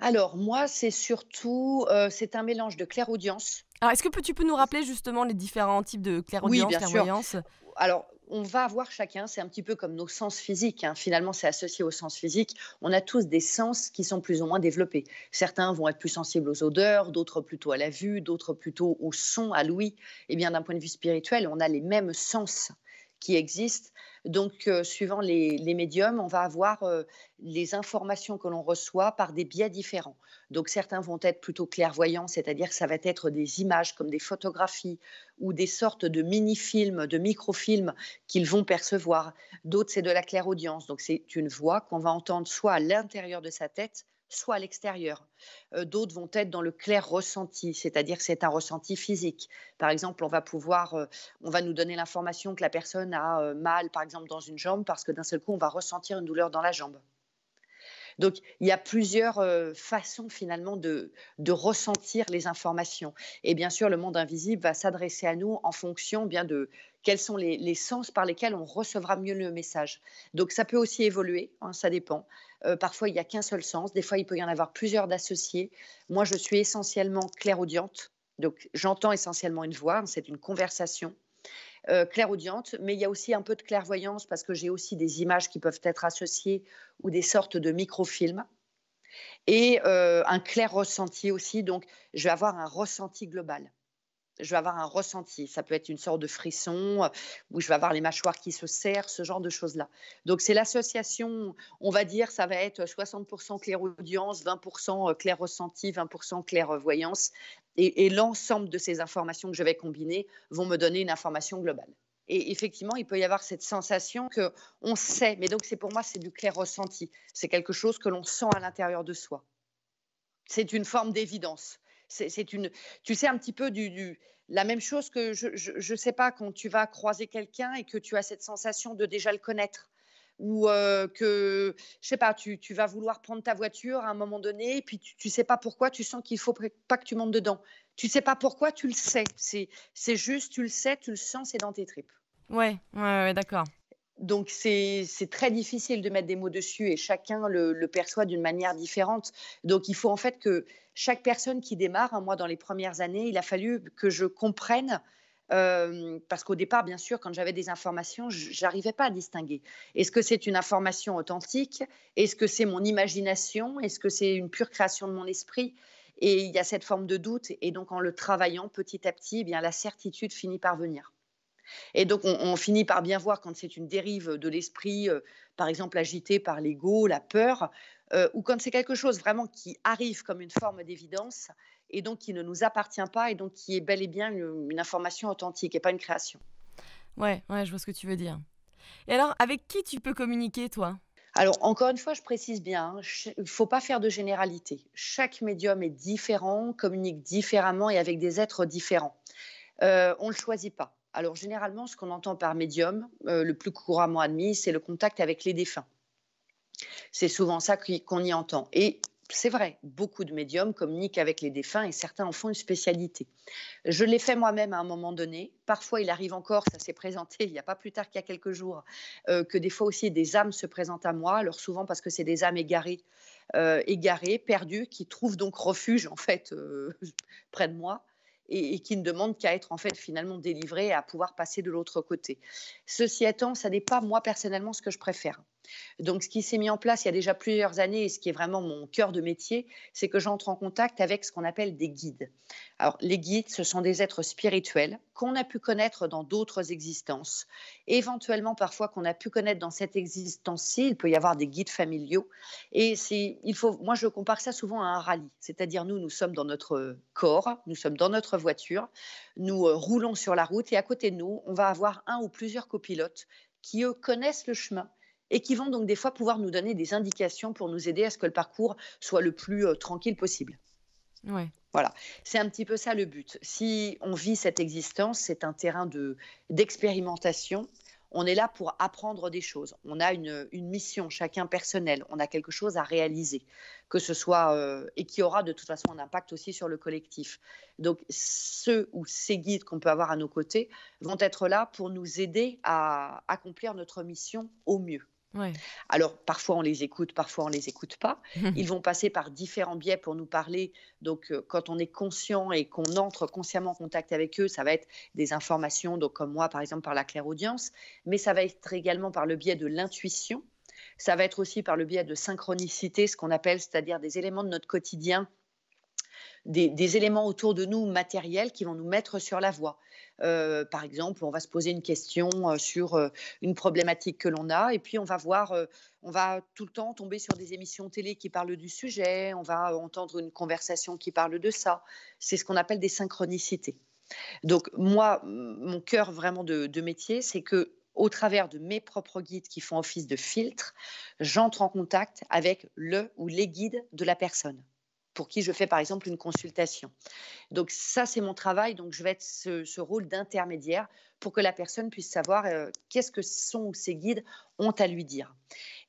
S2: Alors, moi, c'est surtout, c'est un mélange de clairaudience.
S1: Alors, est-ce que tu peux nous rappeler justement les différents types de
S2: Oui,
S1: clairaudience,
S2: bien sûr.
S1: clairvoyance?
S2: Alors, on va avoir chacun, c'est un petit peu comme nos sens physiques, hein. Finalement, c'est associé aux sens physiques. On a tous des sens qui sont plus ou moins développés. Certains vont être plus sensibles aux odeurs, d'autres plutôt à la vue, d'autres plutôt au son, à l'ouïe. Eh bien, d'un point de vue spirituel, on a les mêmes sens qui existent. Donc, suivant les médiums, on va avoir les informations que l'on reçoit par des biais différents. Donc, certains vont être plutôt clairvoyants, c'est-à-dire que ça va être des images comme des photographies ou des sortes de mini-films, de microfilms qu'ils vont percevoir. D'autres, c'est de la clairaudience. Donc, c'est une voix qu'on va entendre soit à l'intérieur de sa tête, soit à l'extérieur. D'autres vont être dans le clair ressenti, c'est-à-dire que c'est un ressenti physique. Par exemple, on va nous donner l'information que la personne a mal, par exemple, dans une jambe, parce que d'un seul coup, on va ressentir une douleur dans la jambe. Donc, il y a plusieurs façons finalement de ressentir les informations. Et bien sûr, le monde invisible va s'adresser à nous en fonction bien de quels sont les sens par lesquels on recevra mieux le message. Donc, ça peut aussi évoluer, hein, ça dépend. Parfois, il n'y a qu'un seul sens. Des fois, il peut y en avoir plusieurs d'associés. Moi, je suis essentiellement clairaudiente. Donc, j'entends essentiellement une voix, hein, c'est une conversation clairaudiente, mais il y a aussi un peu de clairvoyance parce que j'ai aussi des images qui peuvent être associées ou des sortes de microfilms et un clair ressenti aussi. Donc, je vais avoir un ressenti global. Je vais avoir un ressenti. Ça peut être une sorte de frisson où je vais avoir les mâchoires qui se serrent, ce genre de choses-là. Donc, c'est l'association, on va dire, ça va être 60% clairaudience, 20% clair ressenti, 20% clairvoyance. Et l'ensemble de ces informations que je vais combiner vont me donner une information globale. Et effectivement, il peut y avoir cette sensation que on sait, mais donc c'est pour moi, c'est du clair ressenti. C'est quelque chose que l'on sent à l'intérieur de soi. C'est une forme d'évidence. C'est une, tu sais, un petit peu la même chose que je sais pas, quand tu vas croiser quelqu'un et que tu as cette sensation de déjà le connaître. Ou que, je sais pas, tu vas vouloir prendre ta voiture à un moment donné, et puis tu sais pas pourquoi, tu sens qu'il faut pas que tu montes dedans. Tu sais pas pourquoi, tu le sais. C'est juste, tu le sais, tu le sens, c'est dans tes tripes.
S1: Ouais, ouais, ouais, d'accord.
S2: Donc c'est très difficile de mettre des mots dessus et chacun le perçoit d'une manière différente. Donc il faut en fait que chaque personne qui démarre, hein, moi dans les premières années, il a fallu que je comprenne, parce qu'au départ, bien sûr, quand j'avais des informations, j'arrivais pas à distinguer. Est-ce que c'est une information authentique? Est-ce que c'est mon imagination? Est-ce que c'est une pure création de mon esprit? Et il y a cette forme de doute et donc en le travaillant petit à petit, eh bien la certitude finit par venir. Et donc, on finit par bien voir quand c'est une dérive de l'esprit, par exemple agité par l'ego, la peur, ou quand c'est quelque chose vraiment qui arrive comme une forme d'évidence et donc qui ne nous appartient pas et donc qui est bel et bien une information authentique et pas une création.
S1: Ouais, ouais, je vois ce que tu veux dire. Et alors, avec qui tu peux communiquer, toi?
S2: Alors, encore une fois, je précise bien, il ne faut pas faire de généralité. Chaque médium est différent, communique différemment et avec des êtres différents. On ne le choisit pas. Alors, généralement, ce qu'on entend par médium, le plus couramment admis, c'est le contact avec les défunts. C'est souvent ça qu'on y entend. Et c'est vrai, beaucoup de médiums communiquent avec les défunts et certains en font une spécialité. Je l'ai fait moi-même à un moment donné. Parfois, il arrive encore, ça s'est présenté il n'y a pas plus tard qu'il y a quelques jours, que des fois aussi des âmes se présentent à moi. Alors souvent parce que c'est des âmes égarées, perdues, qui trouvent donc refuge en fait près de moi et qui ne demandent qu'à être en fait finalement délivrées et à pouvoir passer de l'autre côté. Ceci étant, ça n'est pas moi personnellement ce que je préfère. Donc, ce qui s'est mis en place il y a déjà plusieurs années et ce qui est vraiment mon cœur de métier, c'est que j'entre en contact avec ce qu'on appelle des guides. Alors, les guides, ce sont des êtres spirituels qu'on a pu connaître dans d'autres existences. Éventuellement, parfois, qu'on a pu connaître dans cette existence-ci, il peut y avoir des guides familiaux. Et moi, je compare ça souvent à un rallye. C'est-à-dire, nous sommes dans notre corps, nous sommes dans notre voiture, nous roulons sur la route et à côté de nous, on va avoir un ou plusieurs copilotes qui, eux, connaissent le chemin et qui vont donc des fois pouvoir nous donner des indications pour nous aider à ce que le parcours soit le plus tranquille possible.
S1: Ouais.
S2: Voilà, c'est un petit peu ça le but. Si on vit cette existence, c'est un terrain d'expérimentation. On est là pour apprendre des choses. On a une mission, chacun personnelle. On a quelque chose à réaliser, que ce soit et qui aura de toute façon un impact aussi sur le collectif. Donc, ceux ou ces guides qu'on peut avoir à nos côtés vont être là pour nous aider à accomplir notre mission au mieux.
S1: Ouais.
S2: Alors, parfois on les écoute, parfois on les écoute pas. Ils vont passer par différents biais pour nous parler. Donc, quand on est conscient et qu'on entre consciemment en contact avec eux, ça va être des informations, donc comme moi, par exemple, par la clairaudience, mais ça va être également par le biais de l'intuition. Ça va être aussi par le biais de synchronicité, ce qu'on appelle, c'est-à-dire des éléments de notre quotidien, des éléments autour de nous matériels qui vont nous mettre sur la voie. Par exemple, on va se poser une question sur une problématique que l'on a et puis on va tout le temps tomber sur des émissions télé qui parlent du sujet, on va entendre une conversation qui parle de ça. C'est ce qu'on appelle des synchronicités. Donc moi, mon cœur vraiment de métier, c'est que au travers de mes propres guides qui font office de filtre, j'entre en contact avec le ou les guides de la personne pour qui je fais par exemple une consultation. Donc ça, c'est mon travail. Donc je vais être ce rôle d'intermédiaire pour que la personne puisse savoir qu'est-ce que ces guides ont à lui dire.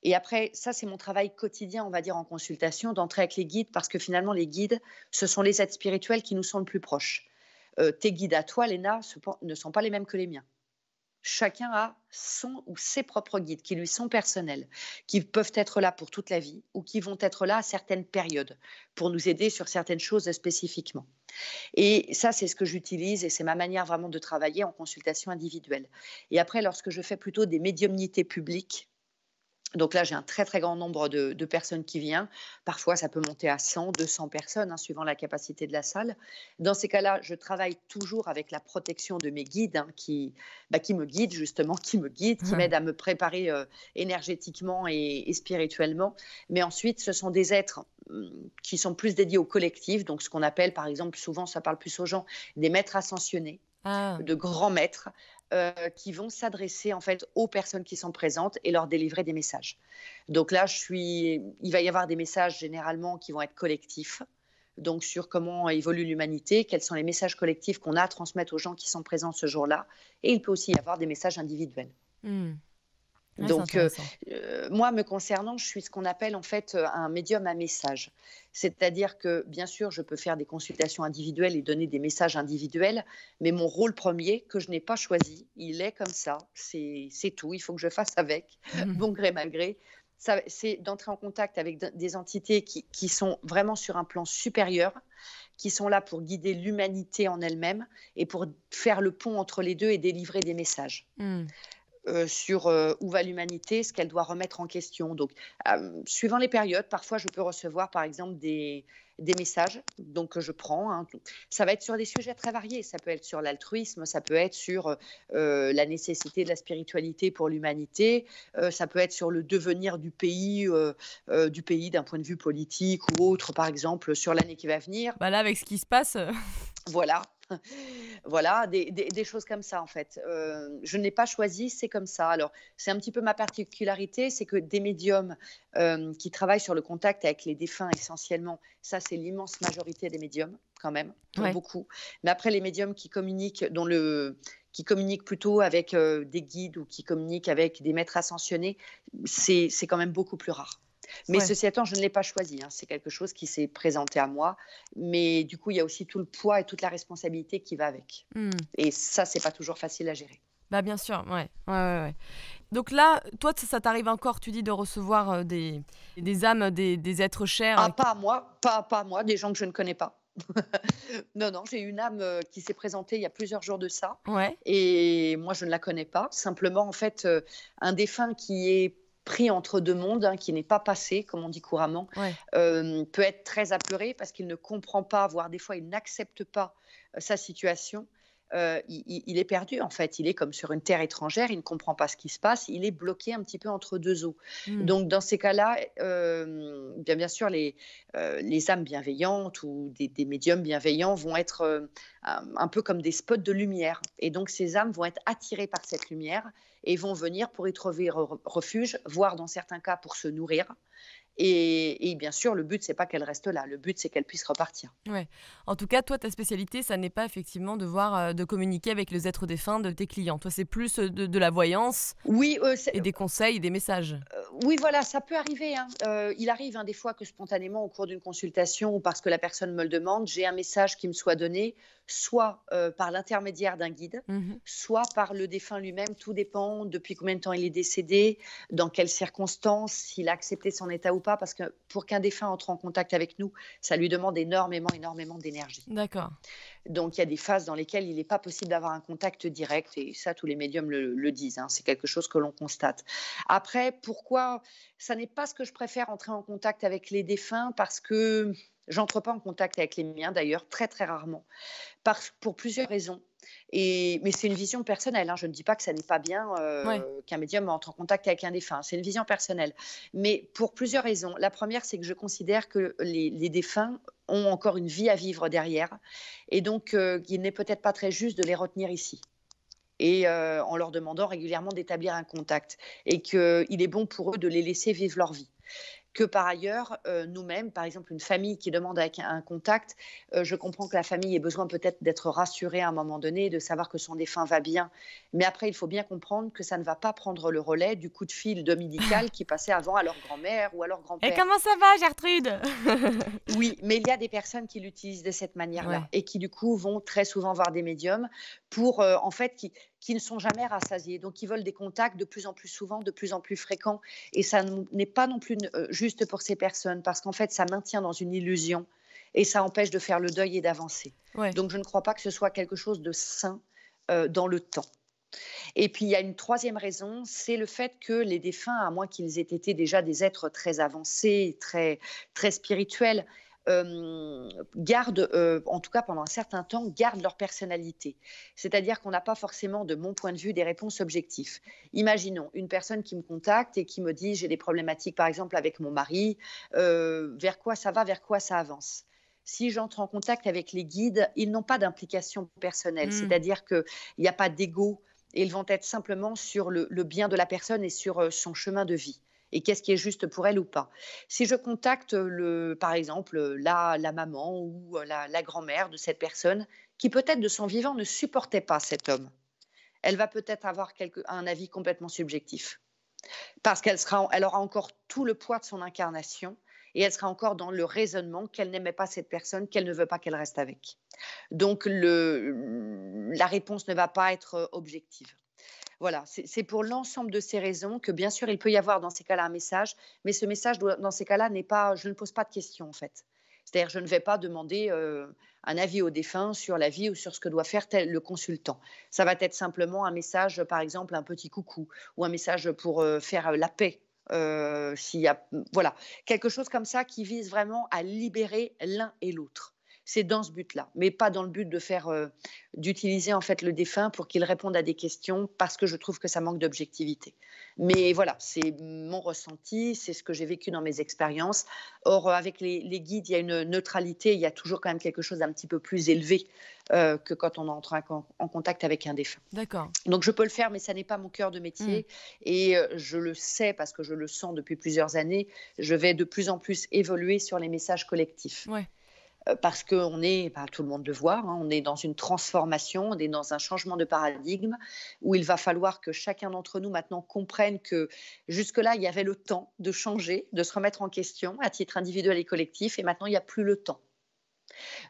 S2: Et après, ça, c'est mon travail quotidien, on va dire, en consultation, d'entrer avec les guides, parce que finalement, les guides, ce sont les êtres spirituels qui nous sont le plus proches. Tes guides à toi, Léna, ne sont pas les mêmes que les miens. Chacun a son ou ses propres guides qui lui sont personnels, qui peuvent être là pour toute la vie ou qui vont être là à certaines périodes pour nous aider sur certaines choses spécifiquement. Et ça, c'est ce que j'utilise et c'est ma manière vraiment de travailler en consultation individuelle. Et après, lorsque je fais plutôt des médiumnités publiques, donc là, j'ai un très, très grand nombre de personnes qui viennent. Parfois, ça peut monter à 100, 200 personnes, hein, suivant la capacité de la salle. Dans ces cas-là, je travaille toujours avec la protection de mes guides, hein, qui me guident justement, qui m'aident à me préparer énergétiquement et spirituellement. Mais ensuite, ce sont des êtres qui sont plus dédiés au collectif, donc ce qu'on appelle, par exemple, souvent, ça parle plus aux gens, des maîtres ascensionnés,
S1: Ah.
S2: de grands maîtres qui vont s'adresser en fait aux personnes qui sont présentes et leur délivrer des messages. Donc là, il va y avoir des messages généralement qui vont être collectifs, donc sur comment évolue l'humanité, quels sont les messages collectifs qu'on a à transmettre aux gens qui sont présents ce jour-là, et il peut aussi y avoir des messages individuels.
S1: Ouais, c'est
S2: Donc,
S1: intéressant.
S2: moi, me concernant, je suis ce qu'on appelle en fait un médium à message. C'est-à-dire que, bien sûr, je peux faire des consultations individuelles et donner des messages individuels, mais mon rôle premier, que je n'ai pas choisi, il est comme ça, c'est tout, il faut que je fasse avec, bon gré, mal gré. C'est d'entrer en contact avec des entités qui sont vraiment sur un plan supérieur, qui sont là pour guider l'humanité en elle-même et pour faire le pont entre les deux et délivrer des messages. Sur où va l'humanité, ce qu'elle doit remettre en question. Donc, suivant les périodes, parfois je peux recevoir par exemple des messages donc, que je prends. Hein. Ça va être sur des sujets très variés. Ça peut être sur l'altruisme, ça peut être sur la nécessité de la spiritualité pour l'humanité, ça peut être sur le devenir du pays d'un point de vue politique ou autre, par exemple, sur l'année qui va venir.
S1: Bah là, avec ce qui se passe.
S2: Voilà, voilà, des choses comme ça, en fait. Je ne l'ai pas choisi, c'est comme ça. Alors, c'est un petit peu ma particularité, c'est que des médiums, qui travaillent sur le contact avec les défunts essentiellement, ça, c'est l'immense majorité des médiums, quand même, pour
S1: Ouais,
S2: beaucoup. Mais après, les médiums qui communiquent plutôt avec, des guides ou qui communiquent avec des maîtres ascensionnés, c'est quand même beaucoup plus rare. Mais
S1: ouais.
S2: ceci étant, je ne l'ai pas choisi, hein, c'est quelque chose qui s'est présenté à moi. Mais du coup, il y a aussi tout le poids et toute la responsabilité qui va avec.
S1: Mmh.
S2: Et ça, c'est pas toujours facile à gérer.
S1: Bah, bien sûr, ouais. Ouais, ouais, ouais. Donc là, toi, ça t'arrive encore, tu dis, de recevoir, des âmes, des êtres chers,
S2: Ah, pas à moi, pas à moi, des gens que je ne connais pas. Non, non, j'ai une âme, qui s'est présentée il y a plusieurs jours de ça
S1: ouais,
S2: et moi, je ne la connais pas. Simplement, en fait, un défunt qui est pris entre 2 mondes, hein, qui n'est pas passé, comme on dit couramment,
S1: ouais.
S2: peut être très apeuré parce qu'il ne comprend pas, voire des fois, il n'accepte pas, sa situation. Il est perdu, en fait. Il est comme sur une terre étrangère, il ne comprend pas ce qui se passe, il est bloqué un petit peu entre 2 eaux.
S1: Mmh.
S2: Donc dans ces cas-là, bien sûr, les âmes bienveillantes ou des médiums bienveillants vont être un peu comme des spots de lumière. Et donc ces âmes vont être attirées par cette lumière et vont venir pour y trouver refuge, voire dans certains cas pour se nourrir. Et bien sûr, le but, c'est pas qu'elle reste là. Le but, c'est qu'elle puisse repartir.
S1: Ouais. En tout cas, toi, ta spécialité, ça n'est pas effectivement de voir, de communiquer avec les êtres défunts de tes clients. Toi, c'est plus, de la voyance
S2: Oui,
S1: et des conseils et des messages.
S2: oui, voilà, ça peut arriver, hein. Il arrive, hein, des fois que spontanément, au cours d'une consultation ou parce que la personne me le demande, j'ai un message qui me soit donné, soit, par l'intermédiaire d'un guide,
S1: Mmh.
S2: soit par le défunt lui-même. Tout dépend depuis combien de temps il est décédé, dans quelles circonstances, s'il a accepté son état ou pas. Parce que pour qu'un défunt entre en contact avec nous, ça lui demande énormément, énormément d'énergie.
S1: D'accord.
S2: Donc il y a des phases dans lesquelles il n'est pas possible d'avoir un contact direct et ça, tous les médiums le disent, hein, c'est quelque chose que l'on constate. Après, pourquoi ça n'est pas ce que je préfère entrer en contact avec les défunts parce que j'entre pas en contact avec les miens d'ailleurs, très, très rarement, pour plusieurs raisons. Mais c'est une vision personnelle, hein. Je ne dis pas que ça n'est pas bien
S1: Ouais.
S2: qu'un médium entre en contact avec un défunt. C'est une vision personnelle. Mais pour plusieurs raisons. La première, c'est que je considère que les défunts ont encore une vie à vivre derrière. Et donc, il n'est peut-être pas très juste de les retenir ici. Et en leur demandant régulièrement d'établir un contact. Et qu'il est bon pour eux de les laisser vivre leur vie. Que par ailleurs, nous-mêmes, par exemple, une famille qui demande avec un contact, je comprends que la famille ait besoin peut-être d'être rassurée à un moment donné, de savoir que son défunt va bien. Mais après, il faut bien comprendre que ça ne va pas prendre le relais du coup de fil dominical qui passait avant à leur grand-mère ou à leur
S1: Et
S2: grand-père.
S1: comment ça va, Gertrude?
S2: Oui, mais il y a des personnes qui l'utilisent de cette manière-là
S1: Ouais.
S2: et qui, du coup, vont très souvent voir des médiums pour, en fait, qui ne sont jamais rassasiés. Donc, ils veulent des contacts de plus en plus souvent, de plus en plus fréquents. Et ça n'est pas non plus juste pour ces personnes parce qu'en fait, ça maintient dans une illusion et ça empêche de faire le deuil et d'avancer.
S1: Ouais.
S2: Donc, je ne crois pas que ce soit quelque chose de sain dans le temps. Et puis, il y a une troisième raison, c'est le fait que les défunts, à moins qu'ils aient été déjà des êtres très avancés, très, très spirituels, gardent, en tout cas pendant un certain temps, gardent leur personnalité. C'est-à-dire qu'on n'a pas forcément, de mon point de vue, des réponses objectives. Imaginons une personne qui me contacte et qui me dit j'ai des problématiques, par exemple, avec mon mari, vers quoi ça va, vers quoi ça avance. Si j'entre en contact avec les guides, ils n'ont pas d'implication personnelle,
S1: Mmh.
S2: c'est-à-dire qu'il n'y a pas d'ego, et ils vont être simplement sur le bien de la personne et sur son chemin de vie. Et qu'est-ce qui est juste pour elle ou pas. Si je contacte, par exemple, la maman ou la grand-mère de cette personne, qui peut-être de son vivant ne supportait pas cet homme, elle va peut-être avoir un avis complètement subjectif. Parce elle aura encore tout le poids de son incarnation et elle sera encore dans le raisonnement qu'elle n'aimait pas cette personne, qu'elle ne veut pas qu'elle reste avec. Donc la réponse ne va pas être objective. Voilà, c'est pour l'ensemble de ces raisons que bien sûr il peut y avoir dans ces cas-là un message, mais ce message dans ces cas-là n'est pas, je ne pose pas de questions en fait. C'est-à-dire je ne vais pas demander un avis au défunt sur la vie ou sur ce que doit faire le consultant. Ça va être simplement un message, par exemple un petit coucou ou un message pour faire la paix. S'il y a, voilà, quelque chose comme ça qui vise vraiment à libérer l'un et l'autre. c'est dans ce but-là, mais pas dans le but de faire, d'utiliser en fait le défunt pour qu'il réponde à des questions parce que je trouve que ça manque d'objectivité. Mais voilà, c'est mon ressenti, c'est ce que j'ai vécu dans mes expériences. Or, avec les guides, il y a une neutralité, il y a toujours quand même quelque chose d'un petit peu plus élevé que quand on entre en contact avec un défunt.
S1: D'accord.
S2: Donc je peux le faire, mais ça n'est pas mon cœur de
S1: Mmh.
S2: métier. Et je le sais parce que je le sens depuis plusieurs années, je vais de plus en plus évoluer sur les messages collectifs.
S1: Ouais.
S2: Parce qu'on est, bah, tout le monde le voit, hein, on est dans une transformation, on est dans un changement de paradigme où il va falloir que chacun d'entre nous maintenant comprenne que jusque-là, il y avait le temps de changer, de se remettre en question à titre individuel et collectif, et maintenant, il n'y a plus le temps.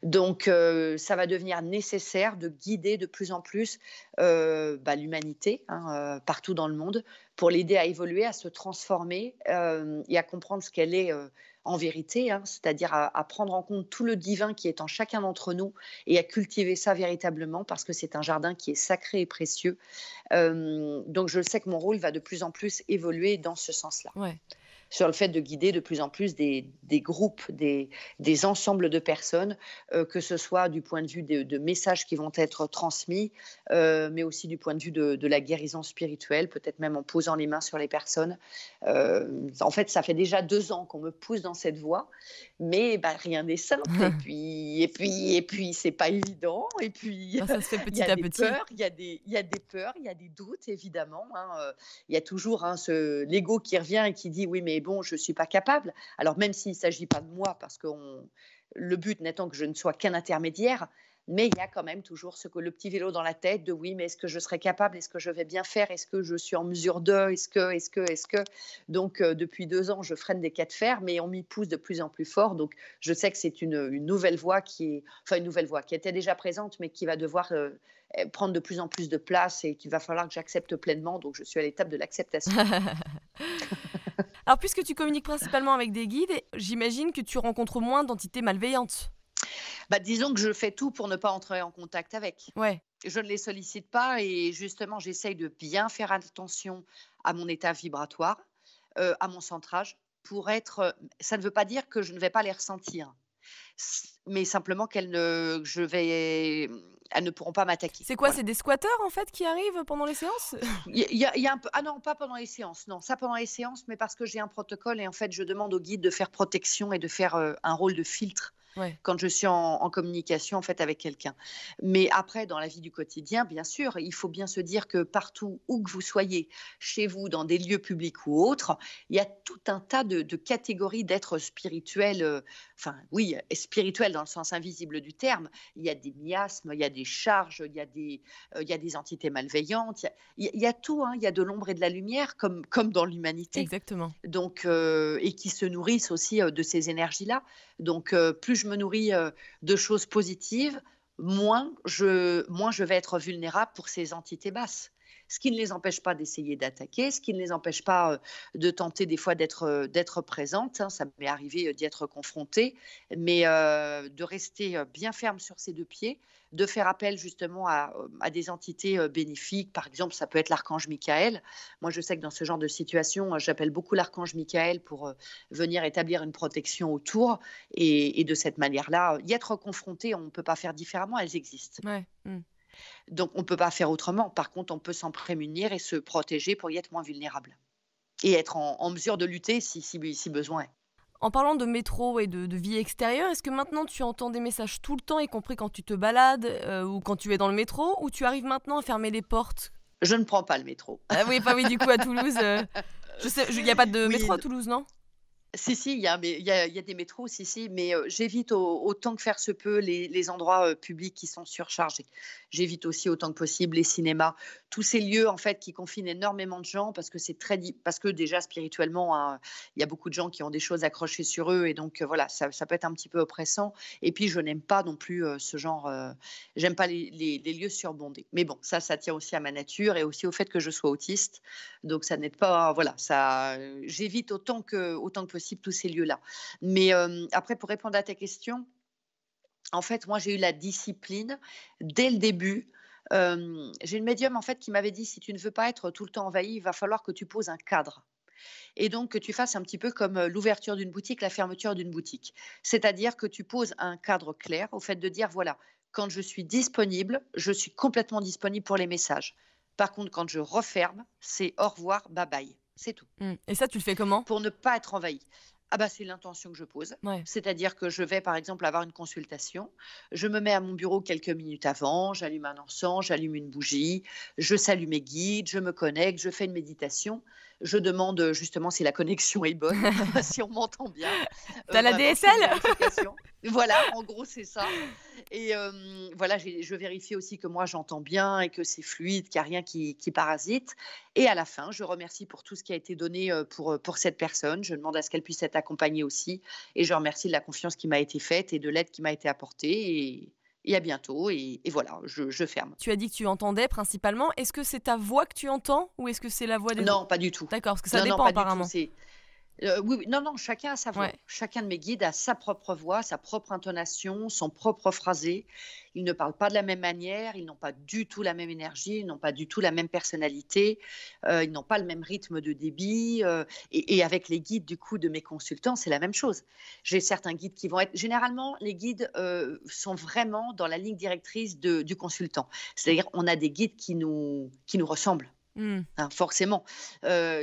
S2: Donc, ça va devenir nécessaire de guider de plus en plus bah, l'humanité, hein, partout dans le monde, pour l'aider à évoluer, à se transformer et à comprendre ce qu'elle est en vérité, hein, c'est-à-dire à prendre en compte tout le divin qui est en chacun d'entre nous et à cultiver ça véritablement parce que c'est un jardin qui est sacré et précieux. Donc, je sais que mon rôle va de plus en plus évoluer dans ce sens-là,
S1: Ouais.
S2: sur le fait de guider de plus en plus des groupes, des ensembles de personnes, que ce soit du point de vue de messages qui vont être transmis, mais aussi du point de vue de la guérison spirituelle, peut-être même en posant les mains sur les personnes. En fait, ça fait déjà 2 ans qu'on me pousse dans cette voie, mais bah, rien n'est simple. Et puis, c'est pas évident. Et puis,
S1: Bah, ça se fait
S2: il y a
S1: petit à
S2: des
S1: petit.
S2: peurs, il y a des peurs, il y a des doutes, évidemment. Hein, il y a toujours hein, l'ego qui revient et qui dit oui, mais bon, je ne suis pas capable. Alors, même s'il ne s'agit pas de moi, parce que le but n'étant que je ne sois qu'un intermédiaire, mais il y a quand même toujours le petit vélo dans la tête de oui, mais est-ce que je serai capable? Est-ce que je vais bien faire? Est-ce que je suis en mesure de? Est-ce que? Donc, depuis 2 ans, je freine des cas de fer, mais on m'y pousse de plus en plus fort. Donc, je sais que c'est une nouvelle voie une nouvelle voie qui était déjà présente, mais qui va devoir prendre de plus en plus de place et qu'il va falloir que j'accepte pleinement. Donc, je suis à l'étape de l'acceptation.
S1: Alors, puisque tu communiques principalement avec des guides, j'imagine que tu rencontres moins d'entités malveillantes.
S2: Bah, disons que je fais tout pour ne pas entrer en contact avec.
S1: Ouais.
S2: Je ne les sollicite pas et justement, j'essaye de bien faire attention à mon état vibratoire, à mon centrage pour ça ne veut pas dire que je ne vais pas les ressentir, mais simplement elles ne pourront pas m'attaquer,
S1: C'est quoi?
S2: voilà.
S1: C'est des squatteurs, en fait, qui arrivent pendant les séances?
S2: Il y a un peu ah non, pas pendant les séances, non, ça pendant les séances, mais parce que j'ai un protocole et en fait, je demande au guide de faire protection et de faire, un rôle de filtre
S1: Ouais.
S2: quand je suis en communication, en fait, avec quelqu'un. Mais après, dans la vie du quotidien, bien sûr, il faut bien se dire que partout où que vous soyez, chez vous, dans des lieux publics ou autres, il y a tout un tas de catégories d'êtres spirituels, enfin oui, spirituels dans le sens invisible du terme. Il y a des miasmes, il y a des charges, il y a des entités malveillantes, il y a tout, hein, il y a de l'ombre et de la lumière comme dans l'humanité.
S1: Exactement.
S2: Donc, et qui se nourrissent aussi de ces énergies-là. Donc, plus je me nourris de choses positives, moins je vais être vulnérable pour ces entités basses. Ce qui ne les empêche pas d'essayer d'attaquer, ce qui ne les empêche pas de tenter des fois d'être présente. Hein, ça m'est arrivé d'y être confrontée, mais de rester bien ferme sur ses 2 pieds, de faire appel justement à des entités bénéfiques. Par exemple, ça peut être l'archange Michael. Moi, je sais que dans ce genre de situation, j'appelle beaucoup l'archange Michael pour venir établir une protection autour. Et de cette manière-là, y être confronté, on ne peut pas faire différemment, elles existent.
S1: Ouais. Mmh.
S2: Donc on ne peut pas faire autrement. Par contre, on peut s'en prémunir et se protéger pour y être moins vulnérable. Et être en mesure de lutter si besoin est.
S1: En parlant de métro et de vie extérieure, est-ce que maintenant tu entends des messages tout le temps, y compris quand tu te balades, ou quand tu es dans le métro, ou tu arrives maintenant à fermer les portes?
S2: Je ne prends pas le métro.
S1: Ah oui, bah oui, du coup à Toulouse, je sais, il y a pas de métro
S2: Oui.
S1: à Toulouse, non?
S2: Si, il y a des métros, si, mais j'évite autant que faire se peut les endroits, publics qui sont surchargés. J'évite aussi autant que possible les cinémas, tous ces lieux, en fait, qui confinent énormément de gens parce que c'est parce que déjà spirituellement, hein, il y a beaucoup de gens qui ont des choses accrochées sur eux et donc voilà, ça peut être un petit peu oppressant et puis je n'aime pas non plus, ce genre, j'aime pas les lieux surbondés. Mais bon, ça tient aussi à ma nature et aussi au fait que je sois autiste, donc ça n'aide pas voilà, j'évite autant que possible tous ces lieux-là. Mais après, pour répondre à ta question, en fait, moi, j'ai eu la discipline dès le début. J'ai une médium, en fait, qui m'avait dit: «Si tu ne veux pas être tout le temps envahi, il va falloir que tu poses un cadre». et donc que tu fasses un petit peu comme l'ouverture d'une boutique, la fermeture d'une boutique. C'est-à-dire que tu poses un cadre clair au fait de dire, voilà, quand je suis disponible, je suis complètement disponible pour les messages. Par contre, quand je referme, c'est au revoir, bye bye. C'est tout.
S1: Et ça, tu le fais comment?
S2: Pour ne pas être envahi. Ah bah, c'est l'intention que je pose.
S1: Ouais.
S2: C'est-à-dire que je vais, par exemple, avoir une consultation. Je me mets à mon bureau quelques minutes avant, j'allume un encens, j'allume une bougie, je salue mes guides, je me connecte, je fais une méditation. Je demande justement si la connexion est bonne, si on m'entend bien.
S1: T'as la
S2: Vraiment, je fais une
S1: DSL?
S2: vérification. Voilà, en gros, c'est ça. Et voilà, je vérifie aussi que moi, j'entends bien et que c'est fluide, qu'il n'y a rien qui parasite. Et à la fin, je remercie pour tout ce qui a été donné pour cette personne. Je demande à ce qu'elle puisse être accompagnée aussi. Et je remercie de la confiance qui m'a été faite et de l'aide qui m'a été apportée. Et à bientôt. Et voilà, je ferme.
S1: Tu as dit que tu entendais principalement. Est-ce que c'est ta voix que tu entends ou est-ce que c'est la voix des autres?
S2: Non, pas du tout.
S1: D'accord, parce que ça
S2: Non, non,
S1: dépend
S2: pas du tout.
S1: apparemment.
S2: Oui, oui. Non, non, chacun a sa voix.
S1: Ouais.
S2: Chacun de mes guides a sa propre voix, sa propre intonation, son propre phrasé. Ils ne parlent pas de la même manière, ils n'ont pas du tout la même énergie, ils n'ont pas du tout la même personnalité, ils n'ont pas le même rythme de débit. Et avec les guides du coup de mes consultants, c'est la même chose. J'ai certains guides qui vont être... Généralement, les guides sont vraiment dans la ligne directrice du consultant. C'est-à-dire on a des guides qui nous ressemblent. Hein, forcément,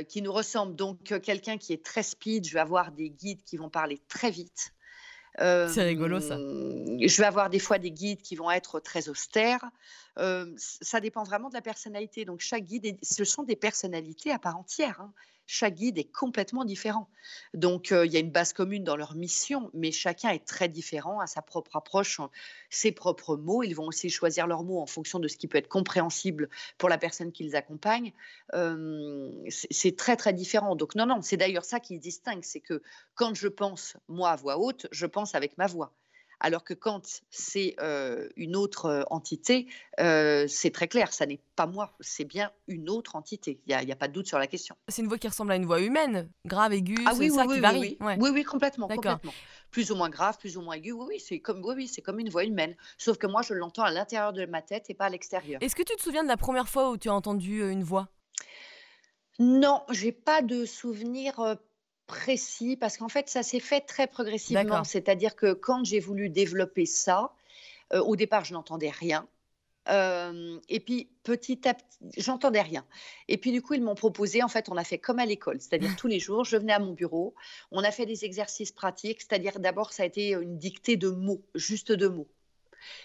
S2: qui nous ressemblent. Donc, quelqu'un qui est très speed, je vais avoir des guides qui vont parler très vite.
S1: C'est rigolo ça.
S2: Je vais avoir des fois des guides qui vont être très austères. Ça dépend vraiment de la personnalité. Donc, chaque guide, ce sont des personnalités à part entière, hein. Chaque guide est complètement différent. Donc, il y a une base commune dans leur mission, mais chacun est très différent, à sa propre approche, ses propres mots. Ils vont aussi choisir leurs mots en fonction de ce qui peut être compréhensible pour la personne qu'ils accompagnent. C'est très, très différent. Donc, non, non, c'est d'ailleurs ça qui distingue. C'est que quand je pense, moi, à voix haute, je pense avec ma voix. Alors que quand c'est une autre entité, c'est très clair, ça n'est pas moi, c'est bien une autre entité. Il y a pas de doute sur la question.
S1: C'est une voix qui ressemble à une voix humaine, grave, aiguë,
S2: Ah
S1: c'est
S2: oui, oui,
S1: ça
S2: oui,
S1: qui
S2: oui,
S1: varie.
S2: oui.
S1: Ouais,
S2: Oui, oui, complètement,
S1: d'accord.
S2: complètement. Plus ou moins grave, plus ou moins aigu, oui, oui, c'est comme une voix humaine. Sauf que moi, je l'entends à l'intérieur de ma tête et pas à l'extérieur.
S1: Est-ce que tu te souviens de la première fois où tu as entendu une voix?
S2: Non, j'ai pas de souvenir précis parce qu'en fait, ça s'est fait très progressivement.
S1: D'accord.
S2: C'est-à-dire que quand j'ai voulu développer ça, au départ, je n'entendais rien. Et puis petit à petit, j'entendais rien. Et puis du coup, ils m'ont proposé, en fait, on a fait comme à l'école, c'est-à-dire tous les jours, je venais à mon bureau, on a fait des exercices pratiques, c'est-à-dire d'abord, ça a été une dictée de mots, juste de mots.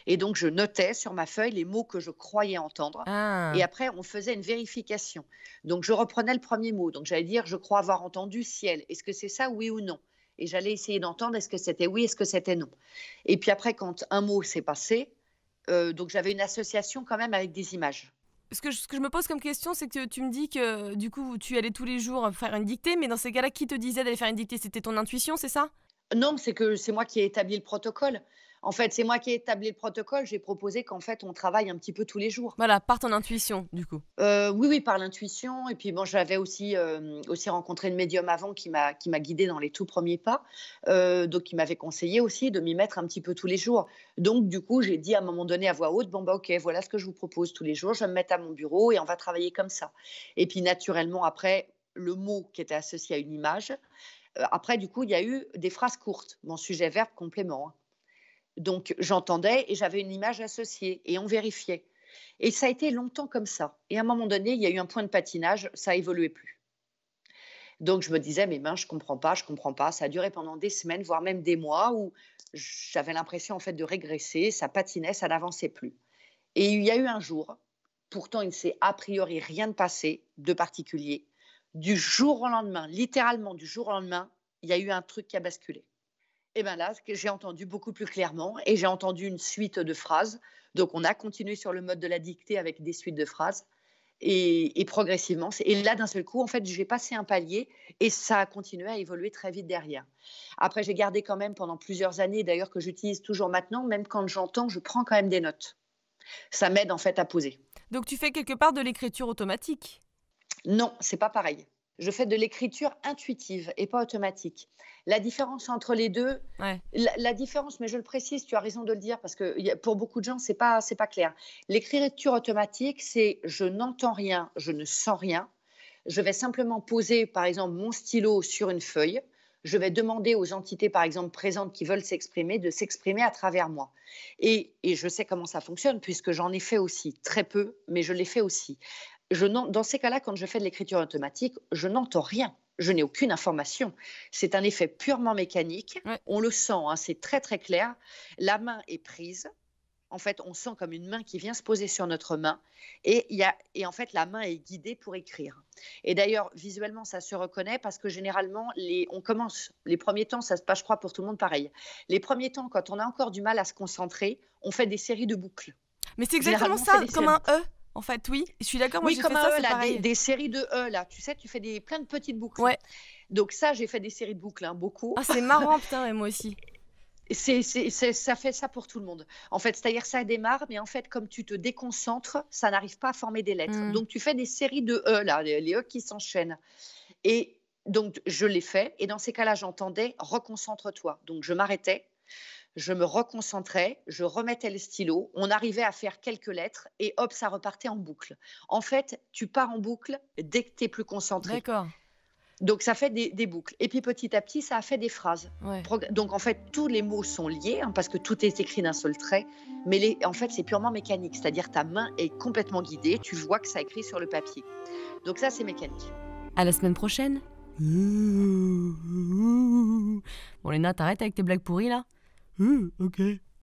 S2: Et donc, je notais sur ma feuille les mots que je croyais entendre. Et
S1: Ah,
S2: après, on faisait une vérification. Donc, je reprenais le premier mot. Donc, j'allais dire, je crois avoir entendu ciel. Est-ce que c'est ça, oui ou non? Et j'allais essayer d'entendre, est-ce que c'était oui, est-ce que c'était non? Et puis après, quand un mot s'est passé, donc j'avais une association quand même avec des images.
S1: ce que je me pose comme question, c'est que tu me dis que du coup, tu allais tous les jours faire une dictée, mais dans ces cas-là, qui te disait d'aller faire une dictée? C'était ton intuition, c'est ça?
S2: Non, c'est que c'est moi qui ai établi le protocole. En fait, c'est moi qui ai établi le protocole. J'ai proposé qu'en fait, on travaille un petit peu tous les jours.
S1: Voilà, par ton intuition, du coup.
S2: Oui, oui, par l'intuition et puis bon, j'avais aussi rencontré une médium avant qui m'a guidée dans les tout premiers pas, donc qui m'avait conseillé aussi de m'y mettre un petit peu tous les jours. Donc du coup, j'ai dit à un moment donné à voix haute: «Bon, bah, OK, voilà ce que je vous propose tous les jours. Je vais me mettre à mon bureau et on va travailler comme ça» et puis naturellement après, le mot qui était associé à une image, après du coup, il y a eu des phrases courtes, mon sujet, verbe, complément, hein. Donc j'entendais et j'avais une image associée et on vérifiait. Et ça a été longtemps comme ça. Et à un moment donné, il y a eu un point de patinage, ça a évolué plus. Donc je me disais, mais mince, je comprends pas, je comprends pas. Ça a duré pendant des semaines, voire même des mois, où j'avais l'impression en fait de régresser, ça patinait, ça n'avançait plus. Et il y a eu un jour, pourtant il ne s'est a priori rien passé de particulier. Du jour au lendemain, littéralement du jour au lendemain, il y a eu un truc qui a basculé. Et bien là, ce que j'ai entendu beaucoup plus clairement et j'ai entendu une suite de phrases. Donc, on a continué sur le mode de la dictée avec des suites de phrases et progressivement. Et là, d'un seul coup, en fait, j'ai passé un palier et ça a continué à évoluer très vite derrière. Après, j'ai gardé quand même pendant plusieurs années, d'ailleurs, que j'utilise toujours maintenant, même quand j'entends, je prends quand même des notes. Ça m'aide en fait à poser.
S1: Donc tu fais quelque part de l'écriture automatique.
S2: Non, c'est pas pareil. Je fais de l'écriture intuitive et pas automatique. La différence entre les deux,
S1: Ouais.
S2: la différence, mais je le précise, tu as raison de le dire, parce que pour beaucoup de gens, c'est pas clair. L'écriture automatique, c'est je n'entends rien, je ne sens rien, Je vais simplement poser, par exemple, mon stylo sur une feuille. Je vais demander aux entités, par exemple, présentes qui veulent s'exprimer, de s'exprimer à travers moi. Et je sais comment ça fonctionne, puisque j'en ai fait aussi, très peu, mais je l'ai fait aussi. Dans ces cas-là, quand je fais de l'écriture automatique, je n'entends rien. Je n'ai aucune information. C'est un effet purement mécanique.
S1: Ouais.
S2: On le sent, hein, c'est très très clair. La main est prise. En fait, on sent comme une main qui vient se poser sur notre main et en fait, la main est guidée pour écrire. Et d'ailleurs, visuellement, ça se reconnaît parce que généralement, on commence, les premiers temps, ça se passe, je crois, pour tout le monde pareil. Les premiers temps, quand on a encore du mal à se concentrer, on fait des séries de boucles.
S1: Mais c'est exactement
S2: Généralement, on
S1: ça,
S2: fait des
S1: comme
S2: séries.
S1: un E. En fait, oui. Je suis d'accord, moi
S2: Oui,
S1: j'ai
S2: comme
S1: fait ça,
S2: un E,
S1: c'est
S2: là,
S1: pareil.
S2: des séries de E, là. Tu sais, tu fais plein de petites boucles.
S1: Ouais.
S2: Donc ça, j'ai fait des séries de boucles, hein, beaucoup.
S1: Ah, c'est marrant, putain, et moi aussi.
S2: Ça fait ça pour tout le monde. En fait, c'est-à-dire ça démarre, mais en fait, comme tu te déconcentres, ça n'arrive pas à former des lettres.
S1: Hmm.
S2: Donc, tu fais des séries de E, là, les E qui s'enchaînent. Et donc, je l'ai fait. Et dans ces cas-là, j'entendais reconcentre-toi. Donc, je m'arrêtais, je me reconcentrais, je remettais le stylo. On arrivait à faire quelques lettres et hop, ça repartait en boucle. En fait, tu pars en boucle dès que tu es plus concentré.
S1: D'accord.
S2: Donc, ça fait des boucles. Et puis, petit à petit, ça a fait des phrases.
S1: Ouais.
S2: Donc, en fait, tous les mots sont liés, hein, parce que tout est écrit d'un seul trait. Mais en fait, c'est purement mécanique. C'est-à-dire, ta main est complètement guidée. Tu vois que ça écrit sur le papier. Donc, ça, c'est mécanique.
S1: À la semaine prochaine. Bon, Léna, t'arrêtes avec tes blagues pourries là.
S3: Ok.